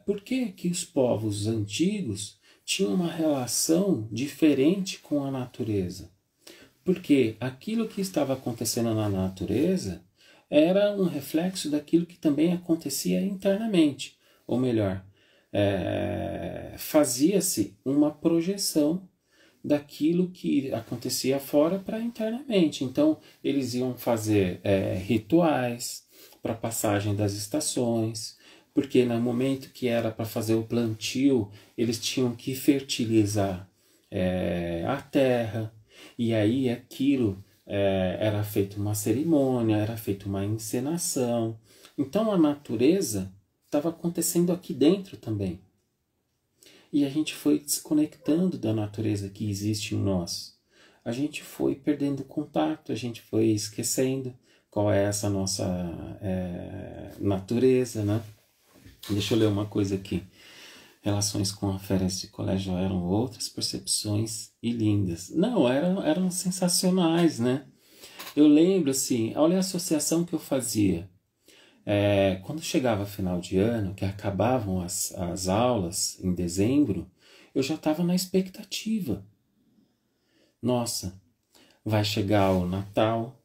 por que que os povos antigos tinham uma relação diferente com a natureza? Porque aquilo que estava acontecendo na natureza era um reflexo daquilo que também acontecia internamente. Ou melhor, fazia-se uma projeção daquilo que acontecia fora para internamente. Então, eles iam fazer rituais para a passagem das estações, porque no momento que era para fazer o plantio, eles tinham que fertilizar a terra, e aí aquilo era feita uma cerimônia, era feita uma encenação. Então a natureza estava acontecendo aqui dentro também. E a gente foi desconectando da natureza que existe em nós. A gente foi perdendo contato, a gente foi esquecendo qual é essa nossa natureza, né? Deixa eu ler uma coisa aqui. Relações com as férias de colégio eram outras percepções e lindas. Não, eram sensacionais, né? Eu lembro, assim, olha a associação que eu fazia. Quando chegava final de ano, que acabavam as aulas em dezembro, eu já estava na expectativa. Nossa, vai chegar o Natal,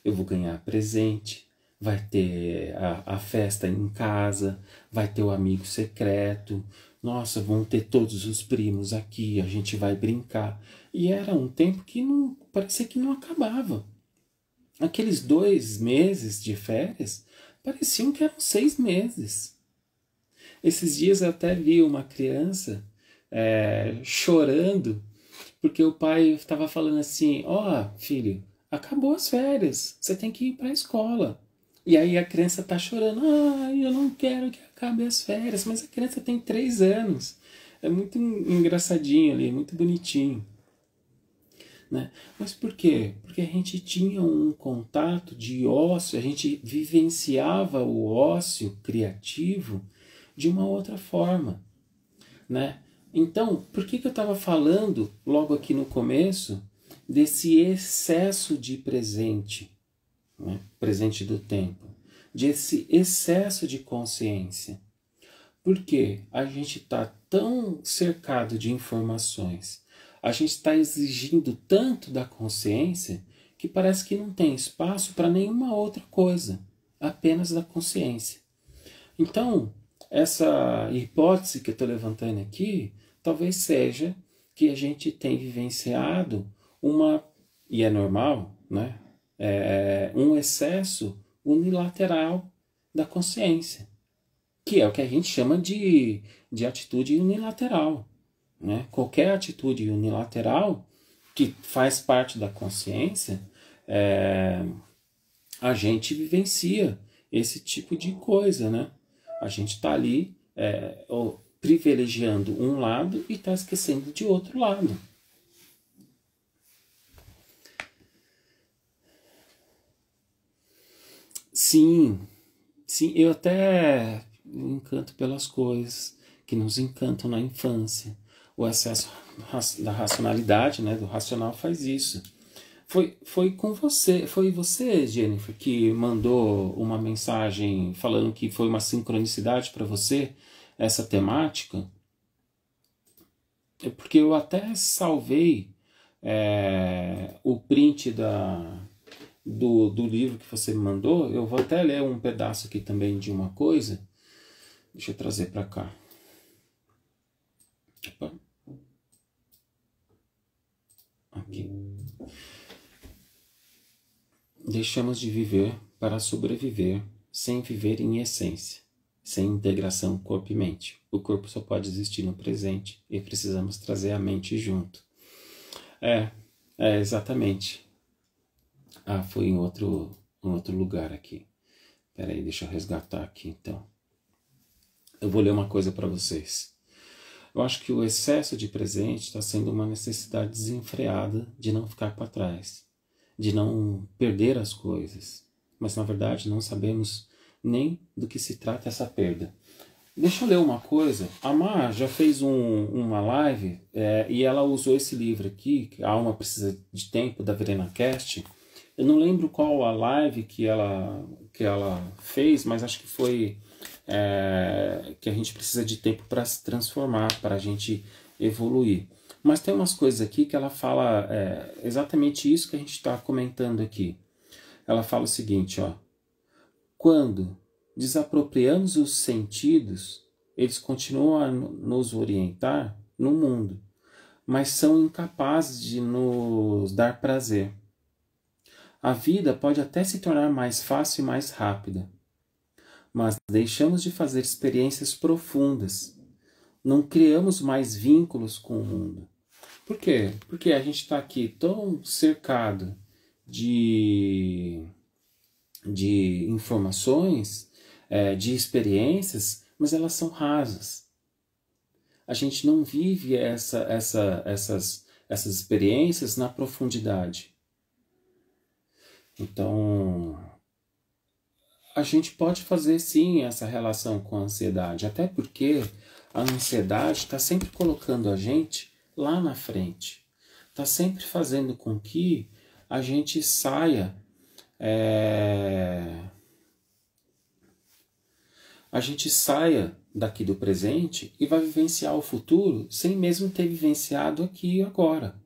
eu vou ganhar presente, vai ter a festa em casa, vai ter o amigo secreto, nossa, vão ter todos os primos aqui, a gente vai brincar. E era um tempo que parecia que não acabava. Aqueles 2 meses de férias pareciam que eram 6 meses. Esses dias eu até vi uma criança chorando, porque o pai estava falando assim, filho, acabou as férias, você tem que ir para a escola. E aí a criança está chorando, eu não quero que acabe as férias, mas a criança tem 3 anos. É muito engraçadinho ali, muito bonitinho. Né? Mas por quê? Porque a gente tinha um contato de ócio, a gente vivenciava o ócio criativo de uma outra forma. Né? Então, por que eu estava falando logo aqui no começo desse excesso de presente? né? Presente do tempo, desse excesso de consciência. Porque a gente está tão cercado de informações, a gente está exigindo tanto da consciência que parece que não tem espaço para nenhuma outra coisa, apenas da consciência. Então, essa hipótese que eu estou levantando aqui, talvez seja que a gente tem vivenciado e é normal, né? Um excesso unilateral da consciência, que é o que a gente chama de atitude unilateral, né? Qualquer atitude unilateral que faz parte da consciência, a gente vivencia esse tipo de coisa, né? A gente está ali privilegiando um lado e está esquecendo de outro lado. Sim, sim, eu até me encanto pelas coisas que nos encantam na infância. O excesso da racionalidade, né, do racional faz isso. Foi você, Jennifer, que mandou uma mensagem falando que foi uma sincronicidade para você essa temática? Porque eu até salvei o print do livro que você me mandou. Eu vou até ler um pedaço aqui também de uma coisa. Deixa eu trazer para cá. Opa. Aqui. Deixamos de viver para sobreviver, sem viver em essência, sem integração corpo e mente. O corpo só pode existir no presente e precisamos trazer a mente junto. Exatamente. Foi em outro lugar aqui. Espera aí, deixa eu resgatar aqui então. Eu vou ler uma coisa para vocês. Eu acho que o excesso de presente está sendo uma necessidade desenfreada de não ficar para trás, de não perder as coisas. Mas na verdade não sabemos nem do que se trata essa perda. Deixa eu ler uma coisa. A Mar já fez uma live e ela usou esse livro aqui, A Alma Precisa de Tempo, da Verena Cast. Eu não lembro qual a live que ela fez, mas acho que foi que a gente precisa de tempo para se transformar, para a gente evoluir. Mas tem umas coisas aqui que ela fala exatamente isso que a gente está comentando aqui. Ela fala o seguinte, ó. Quando desapropriamos os sentidos, eles continuam a nos orientar no mundo, mas são incapazes de nos dar prazer. A vida pode até se tornar mais fácil e mais rápida, mas deixamos de fazer experiências profundas. Não criamos mais vínculos com o mundo. Por quê? Porque a gente está aqui tão cercado de informações, de experiências, mas elas são rasas. A gente não vive essas experiências na profundidade. Então, a gente pode fazer sim essa relação com a ansiedade, até porque a ansiedade está sempre colocando a gente lá na frente, está sempre fazendo com que a gente saia daqui do presente e vai vivenciar o futuro sem mesmo ter vivenciado aqui e agora.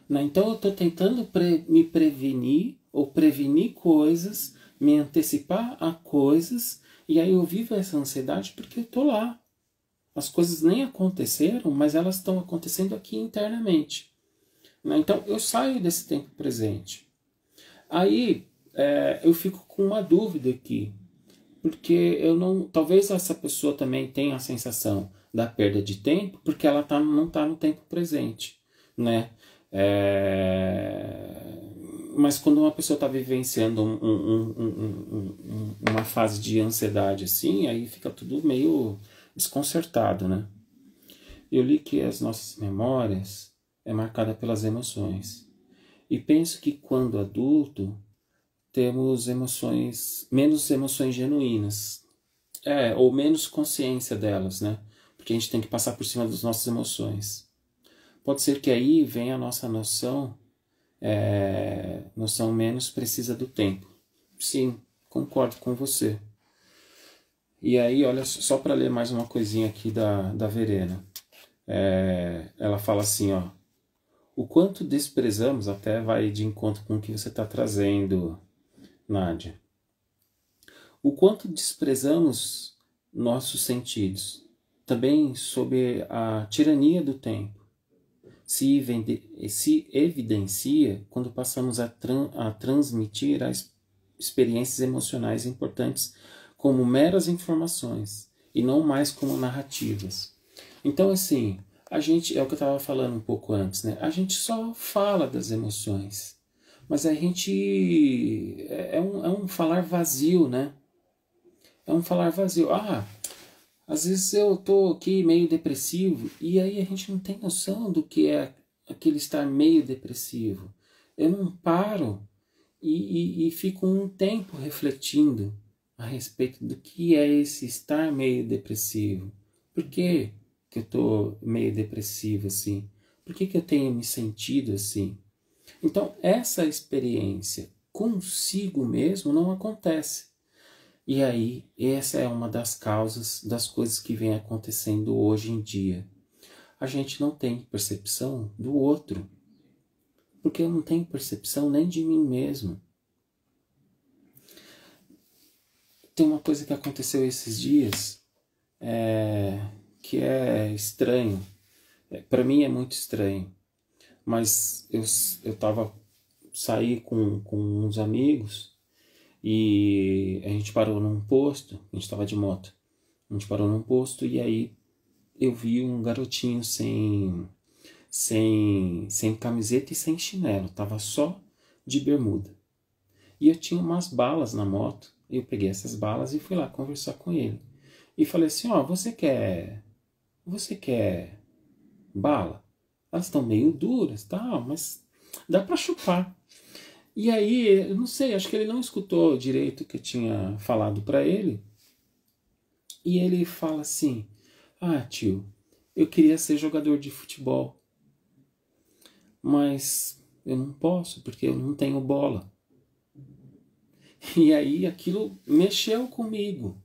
Né? Então eu estou tentando me prevenir ou prevenir coisas, me antecipar a coisas, e aí eu vivo essa ansiedade porque eu estou lá. As coisas nem aconteceram, mas elas estão acontecendo aqui internamente. Né? Então eu saio desse tempo presente. Aí eu fico com uma dúvida aqui, porque eu não, talvez essa pessoa também tenha a sensação da perda de tempo, porque ela não está no tempo presente, né? Mas quando uma pessoa está vivenciando uma fase de ansiedade assim, aí fica tudo meio desconcertado, né? Eu li que as nossas memórias é marcada pelas emoções. E penso que quando adulto temos menos emoções genuínas, ou menos consciência delas, né? Porque a gente tem que passar por cima das nossas emoções. Pode ser que aí venha a nossa noção menos precisa do tempo. sim, concordo com você. E aí, olha, só para ler mais uma coisinha aqui da Verena. Ela fala assim, ó. O quanto desprezamos, até vai de encontro com o que você está trazendo, Nádia. O quanto desprezamos nossos sentidos, também sob a tirania do tempo, se evidencia quando passamos a transmitir as experiências emocionais importantes como meras informações e não mais como narrativas. Então, assim, a gente, é o que eu estava falando um pouco antes, né? A gente só fala das emoções, mas a gente é um falar vazio, né? É um falar vazio. Às vezes eu tô aqui meio depressivo e aí a gente não tem noção do que é aquele estar meio depressivo. Eu não paro e fico um tempo refletindo a respeito do que é esse estar meio depressivo. Por que eu tô meio depressivo assim? Por que eu tenho me sentido assim? Então, essa experiência consigo mesmo não acontece. E aí, essa é uma das causas das coisas que vem acontecendo hoje em dia. A gente não tem percepção do outro, porque eu não tenho percepção nem de mim mesmo. Tem uma coisa que aconteceu esses dias que é estranho. Para mim é muito estranho. Mas eu saí com uns amigos e a gente parou num posto, a gente estava de moto. A gente parou num posto e aí eu vi um garotinho sem camiseta e sem chinelo, tava só de bermuda. E eu tinha umas balas na moto, eu peguei essas balas e fui lá conversar com ele. E falei assim, ó, você quer bala? Elas estão meio duras, tal, mas dá para chupar. E aí, eu não sei, acho que ele não escutou direito o que eu tinha falado para ele. E ele fala assim, tio, eu queria ser jogador de futebol, mas eu não posso porque eu não tenho bola. E aí aquilo mexeu comigo,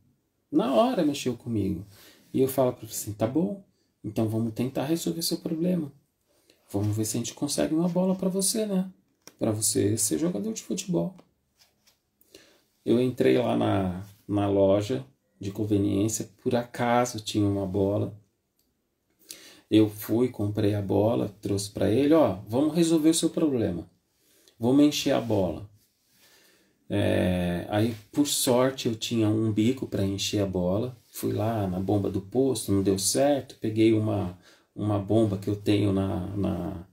na hora mexeu comigo. E eu falo para ele assim, tá bom, então vamos tentar resolver seu problema. Vamos ver se a gente consegue uma bola para você, né? Para você ser jogador de futebol. Eu entrei lá na loja de conveniência, por acaso tinha uma bola. Eu fui, comprei a bola, trouxe para ele, ó, vamos resolver o seu problema. Vamos encher a bola. Aí, por sorte, eu tinha um bico para encher a bola. Fui lá na bomba do posto, não deu certo. Peguei uma bomba que eu tenho na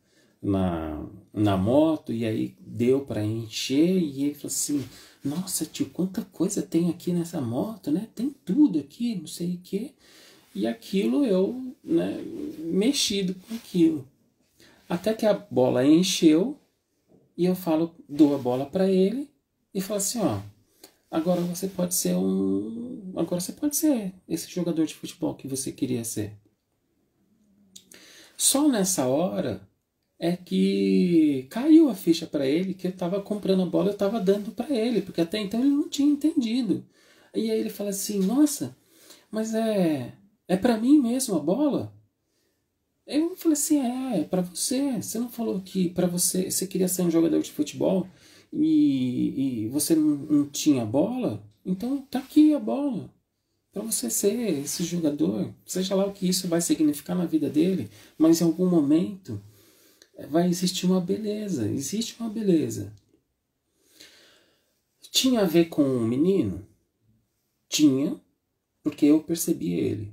moto e aí deu para encher. E ele falou assim, nossa tio, quanta coisa tem aqui nessa moto, né? Tem tudo aqui, não sei o que. E aquilo eu, né, mexido com aquilo. Até que a bola encheu e eu dou a bola para ele e falo assim, ó, agora você pode ser esse jogador de futebol que você queria ser. Só nessa hora é que caiu a ficha para ele que eu estava comprando a bola, eu estava dando para ele, porque até então ele não tinha entendido. E aí ele fala assim, nossa, mas é para mim mesmo a bola? Eu falei assim, é para você. Você não falou que para você queria ser um jogador de futebol e você não tinha bola? Então tá aqui a bola. Para você ser esse jogador, seja lá o que isso vai significar na vida dele, mas em algum momento vai existir uma beleza, existe uma beleza. Tinha a ver com o menino? Tinha, porque eu percebi ele,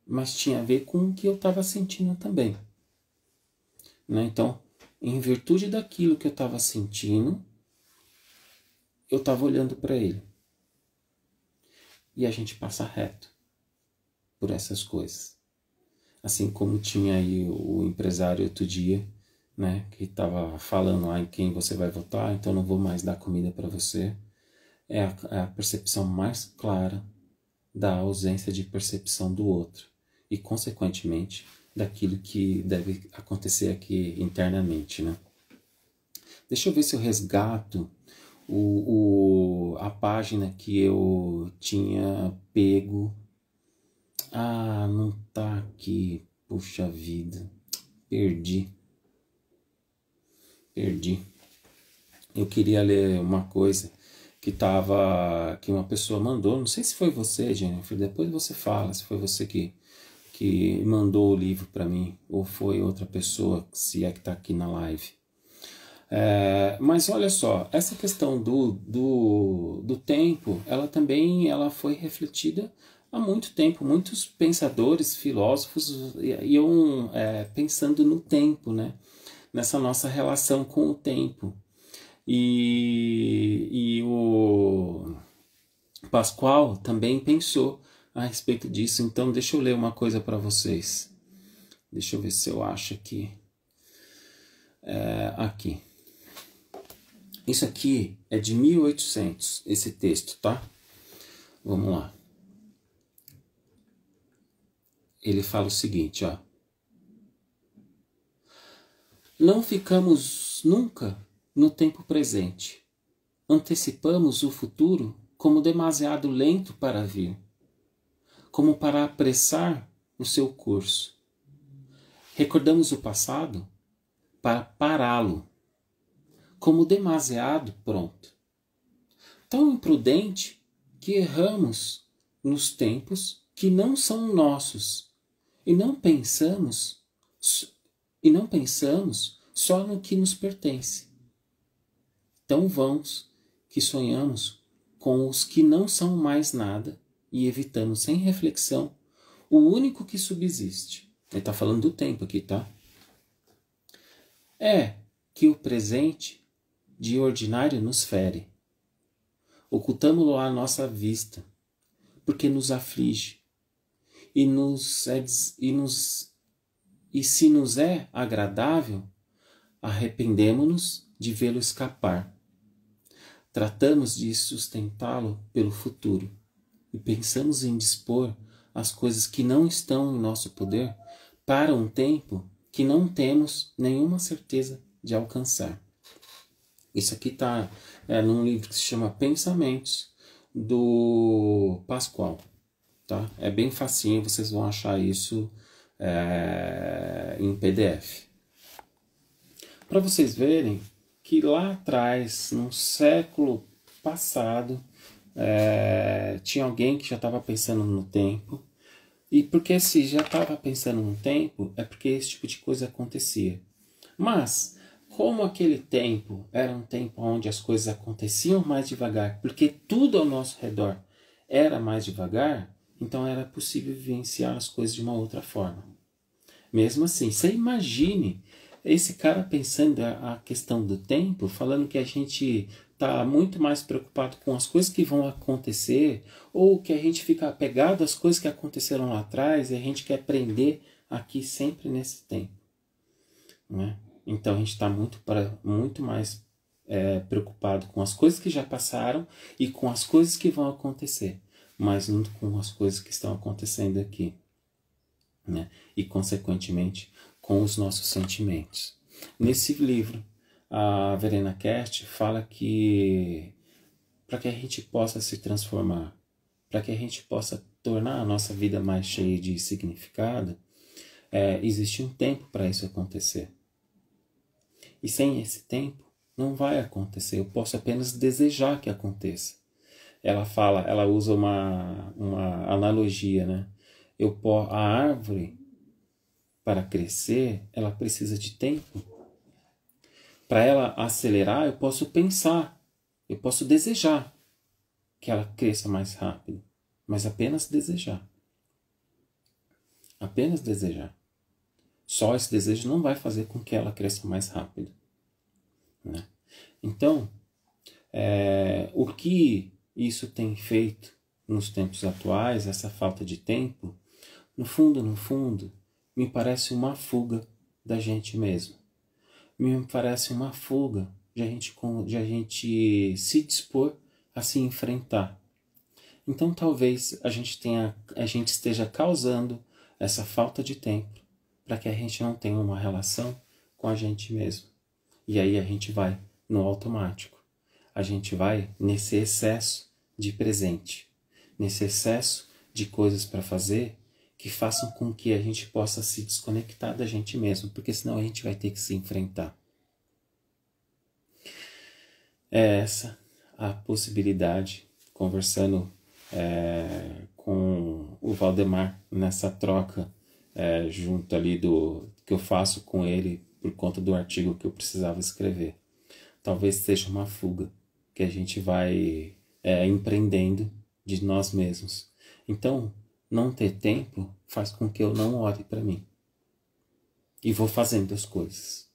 mas tinha a ver com o que eu estava sentindo também. Né? Então, em virtude daquilo que eu estava sentindo, eu estava olhando para ele. E a gente passa reto por essas coisas. Assim como tinha aí o empresário outro dia, né, que estava falando em quem você vai votar, então não vou mais dar comida para você. É a percepção mais clara da ausência de percepção do outro e, consequentemente, daquilo que deve acontecer aqui internamente, né? Deixa eu ver se eu resgato a página que eu tinha pego. Ah, não tá aqui. Puxa vida. Perdi. Eu queria ler uma coisa que uma pessoa mandou. Não sei se foi você, Jennifer. Depois você fala se foi você que mandou o livro para mim ou foi outra pessoa, se é que está aqui na live. Mas olha só, essa questão do tempo, ela foi refletida há muito tempo. Muitos pensadores, filósofos iam pensando no tempo, né? Nessa nossa relação com o tempo. E o Pascoal também pensou a respeito disso. Então deixa eu ler uma coisa para vocês. Deixa eu ver se eu acho aqui. Aqui. Isso aqui é de 1800, esse texto, tá? Vamos lá. Ele fala o seguinte, ó. Não ficamos nunca no tempo presente. Antecipamos o futuro como demasiado lento para vir, como para apressar o seu curso. Recordamos o passado para pará-lo, como demasiado pronto. Tão imprudente que erramos nos tempos que não são nossos e não pensamos só no que nos pertence. Tão vãos que sonhamos com os que não são mais nada e evitamos sem reflexão o único que subsiste. Ele está falando do tempo aqui, tá? É que o presente de ordinário nos fere. Ocultamo-lo à nossa vista, porque nos aflige, e se nos é agradável, arrependemo-nos de vê-lo escapar. Tratamos de sustentá-lo pelo futuro e pensamos em dispor as coisas que não estão em nosso poder para um tempo que não temos nenhuma certeza de alcançar. Isso aqui está num livro que se chama Pensamentos, do Pascoal. Tá? É bem facinho, vocês vão achar isso em PDF. Para vocês verem que lá atrás, no século passado, tinha alguém que já estava pensando no tempo. E porque se já estava pensando no tempo, é porque esse tipo de coisa acontecia. Mas, como aquele tempo era um tempo onde as coisas aconteciam mais devagar, porque tudo ao nosso redor era mais devagar, então era possível vivenciar as coisas de uma outra forma. Mesmo assim, você imagine esse cara pensando a questão do tempo, falando que a gente está muito mais preocupado com as coisas que vão acontecer, ou que a gente fica apegado às coisas que aconteceram lá atrás e a gente quer prender aqui sempre nesse tempo. Né? Então a gente está muito mais preocupado com as coisas que já passaram e com as coisas que vão acontecer, mas não com as coisas que estão acontecendo aqui. Né? E consequentemente com os nossos sentimentos. Nesse livro, a Verena Kert fala que para que a gente possa se transformar, para que a gente possa tornar a nossa vida mais cheia de significado, existe um tempo para isso acontecer. E sem esse tempo, não vai acontecer. Eu posso apenas desejar que aconteça. Ela usa uma analogia, né? A árvore, para crescer, ela precisa de tempo. Para ela acelerar, eu posso pensar, eu posso desejar que ela cresça mais rápido, mas apenas desejar. Apenas desejar. Só esse desejo não vai fazer com que ela cresça mais rápido. Né? Então, o que isso tem feito nos tempos atuais, essa falta de tempo, no fundo, me parece uma fuga da gente mesmo. Me parece uma fuga de a gente se dispor a se enfrentar. Então talvez a gente esteja causando essa falta de tempo para que a gente não tenha uma relação com a gente mesmo. E aí a gente vai no automático. a gente vai nesse excesso de presente, nesse excesso de coisas para fazer que façam com que a gente possa se desconectar da gente mesmo, porque senão a gente vai ter que se enfrentar. É essa a possibilidade, conversando com o Valdemar nessa troca junto ali do que eu faço com ele por conta do artigo que eu precisava escrever. Talvez seja uma fuga que a gente vai empreendendo de nós mesmos. Então, não ter tempo faz com que eu não olhe para mim. E vou fazendo as coisas.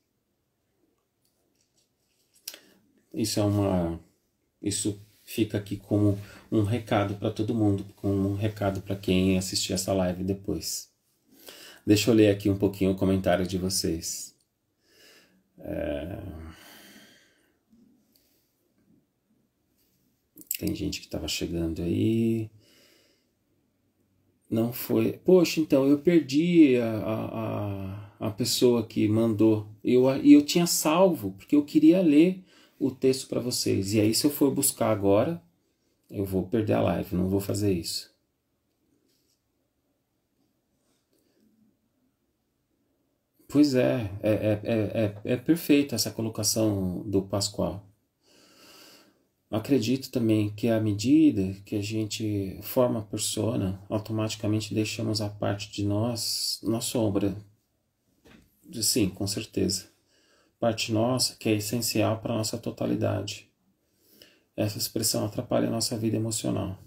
Isso fica aqui como um recado para todo mundo, como um recado para quem assistir essa live depois. Deixa eu ler aqui um pouquinho o comentário de vocês. Tem gente que estava chegando aí. Não foi... Poxa, então, eu perdi a pessoa que mandou. E eu tinha salvo, porque eu queria ler o texto para vocês. E aí, se eu for buscar agora, eu vou perder a live, não vou fazer isso. Pois é perfeita essa colocação do Pascoal. Acredito também que à medida que a gente forma a persona, automaticamente deixamos a parte de nós na sombra. Sim, com certeza. Parte nossa que é essencial para a nossa totalidade. Essa expressão atrapalha a nossa vida emocional.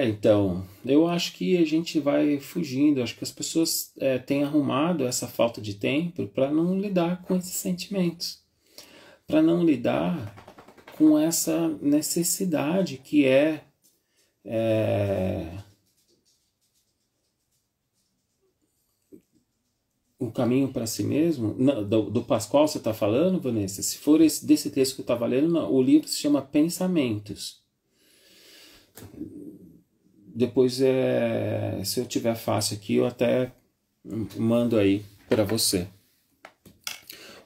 Então, eu acho que a gente vai fugindo, acho que as pessoas têm arrumado essa falta de tempo para não lidar com esses sentimentos, para não lidar com essa necessidade que o caminho para si mesmo. Do Pascoal você está falando, Vanessa? Se for desse texto que eu estava lendo, não, o livro se chama Pensamentos. Depois, se eu tiver fácil aqui, eu até mando aí para você.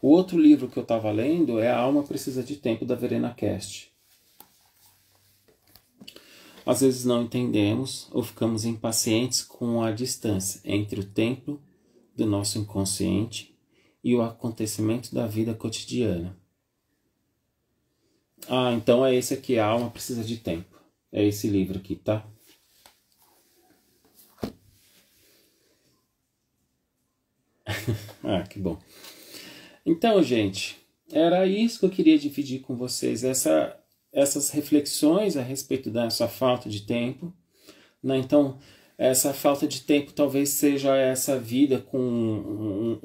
O outro livro que eu estava lendo é A Alma Precisa de Tempo, da Verena Cast. Às vezes não entendemos ou ficamos impacientes com a distância entre o tempo do nosso inconsciente e o acontecimento da vida cotidiana. Então é esse aqui, A Alma Precisa de Tempo. É esse livro aqui, tá? Que bom. Então, gente, era isso que eu queria dividir com vocês, essas reflexões a respeito dessa falta de tempo, né? Então, essa falta de tempo talvez seja essa vida com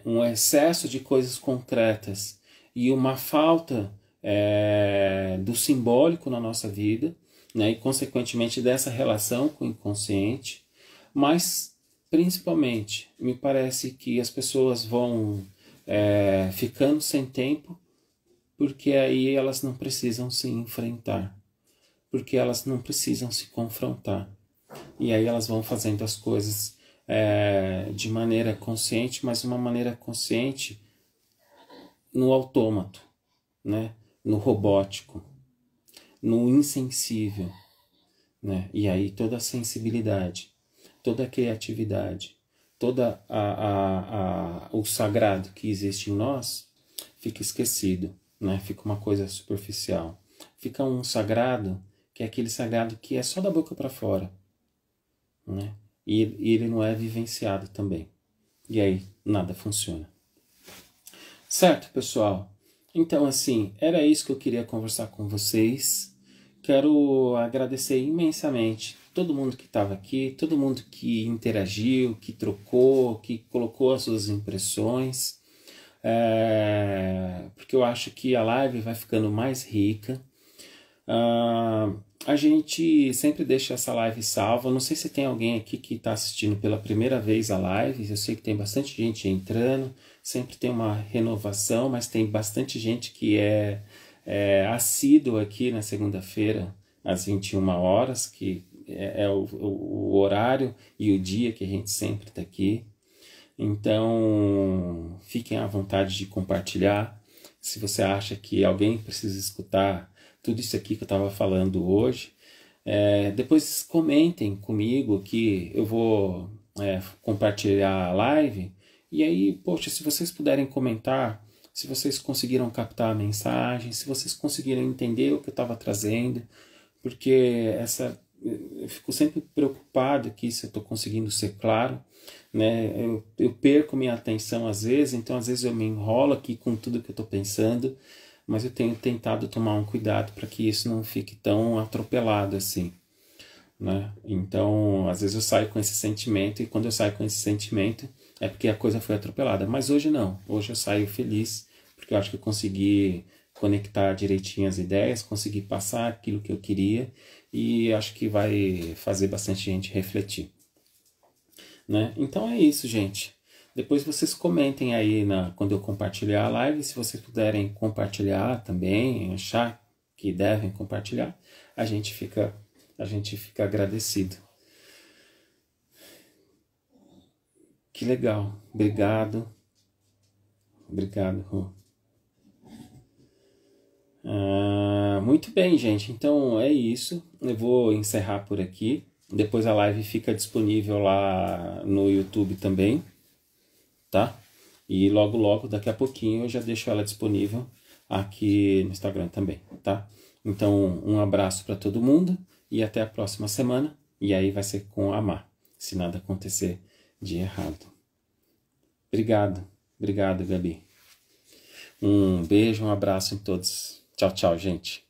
um excesso de coisas concretas e uma falta do simbólico na nossa vida, né? E consequentemente dessa relação com o inconsciente, mas principalmente me parece que as pessoas vão ficando sem tempo porque aí elas não precisam se enfrentar, porque elas não precisam se confrontar. E aí elas vão fazendo as coisas de maneira consciente, mas uma maneira consciente no autômato, né? No robótico, no insensível, né? E aí toda a sensibilidade, toda a criatividade, toda o sagrado que existe em nós fica esquecido, né? Fica uma coisa superficial. Fica um sagrado que é aquele sagrado que é só da boca para fora, né? E ele não é vivenciado também. E aí nada funciona. Certo, pessoal? Então, assim, era isso que eu queria conversar com vocês. Quero agradecer imensamente todo mundo que estava aqui, todo mundo que interagiu, que trocou, que colocou as suas impressões, porque eu acho que a live vai ficando mais rica. A gente sempre deixa essa live salva. Não sei se tem alguém aqui que está assistindo pela primeira vez a live. Eu sei que tem bastante gente entrando, sempre tem uma renovação, mas tem bastante gente que é assíduo aqui na segunda-feira, às 21 horas, que é o horário e o dia que a gente sempre está aqui. Então, fiquem à vontade de compartilhar. Se você acha que alguém precisa escutar tudo isso aqui que eu estava falando hoje, depois comentem comigo que eu vou compartilhar a live. E aí, poxa, se vocês puderem comentar, se vocês conseguiram captar a mensagem, se vocês conseguiram entender o que eu estava trazendo, porque eu fico sempre preocupado que se eu estou conseguindo ser claro, né? Eu perco minha atenção às vezes, então às vezes eu me enrolo aqui com tudo que eu estou pensando, mas eu tenho tentado tomar um cuidado para que isso não fique tão atropelado assim, né? Então às vezes eu saio com esse sentimento, e quando eu saio com esse sentimento é porque a coisa foi atropelada, mas hoje não, hoje eu saio feliz, porque eu acho que eu consegui conectar direitinho as ideias, consegui passar aquilo que eu queria, e acho que vai fazer bastante gente refletir, né? Então é isso, gente. Depois vocês comentem aí quando eu compartilhar a live, se vocês puderem compartilhar também, achar que devem compartilhar, a gente fica agradecido. Que legal. Obrigado. Obrigado, Rô. Muito bem, gente. Então é isso. Eu vou encerrar por aqui. Depois a live fica disponível lá no YouTube também, tá? E logo, logo, daqui a pouquinho, eu já deixo ela disponível aqui no Instagram também, tá? Então, um abraço para todo mundo e até a próxima semana. E aí vai ser com a Má, se nada acontecer de errado. Obrigado. Obrigado, Gabi. Um beijo, um abraço em todos. Tchau, tchau, gente.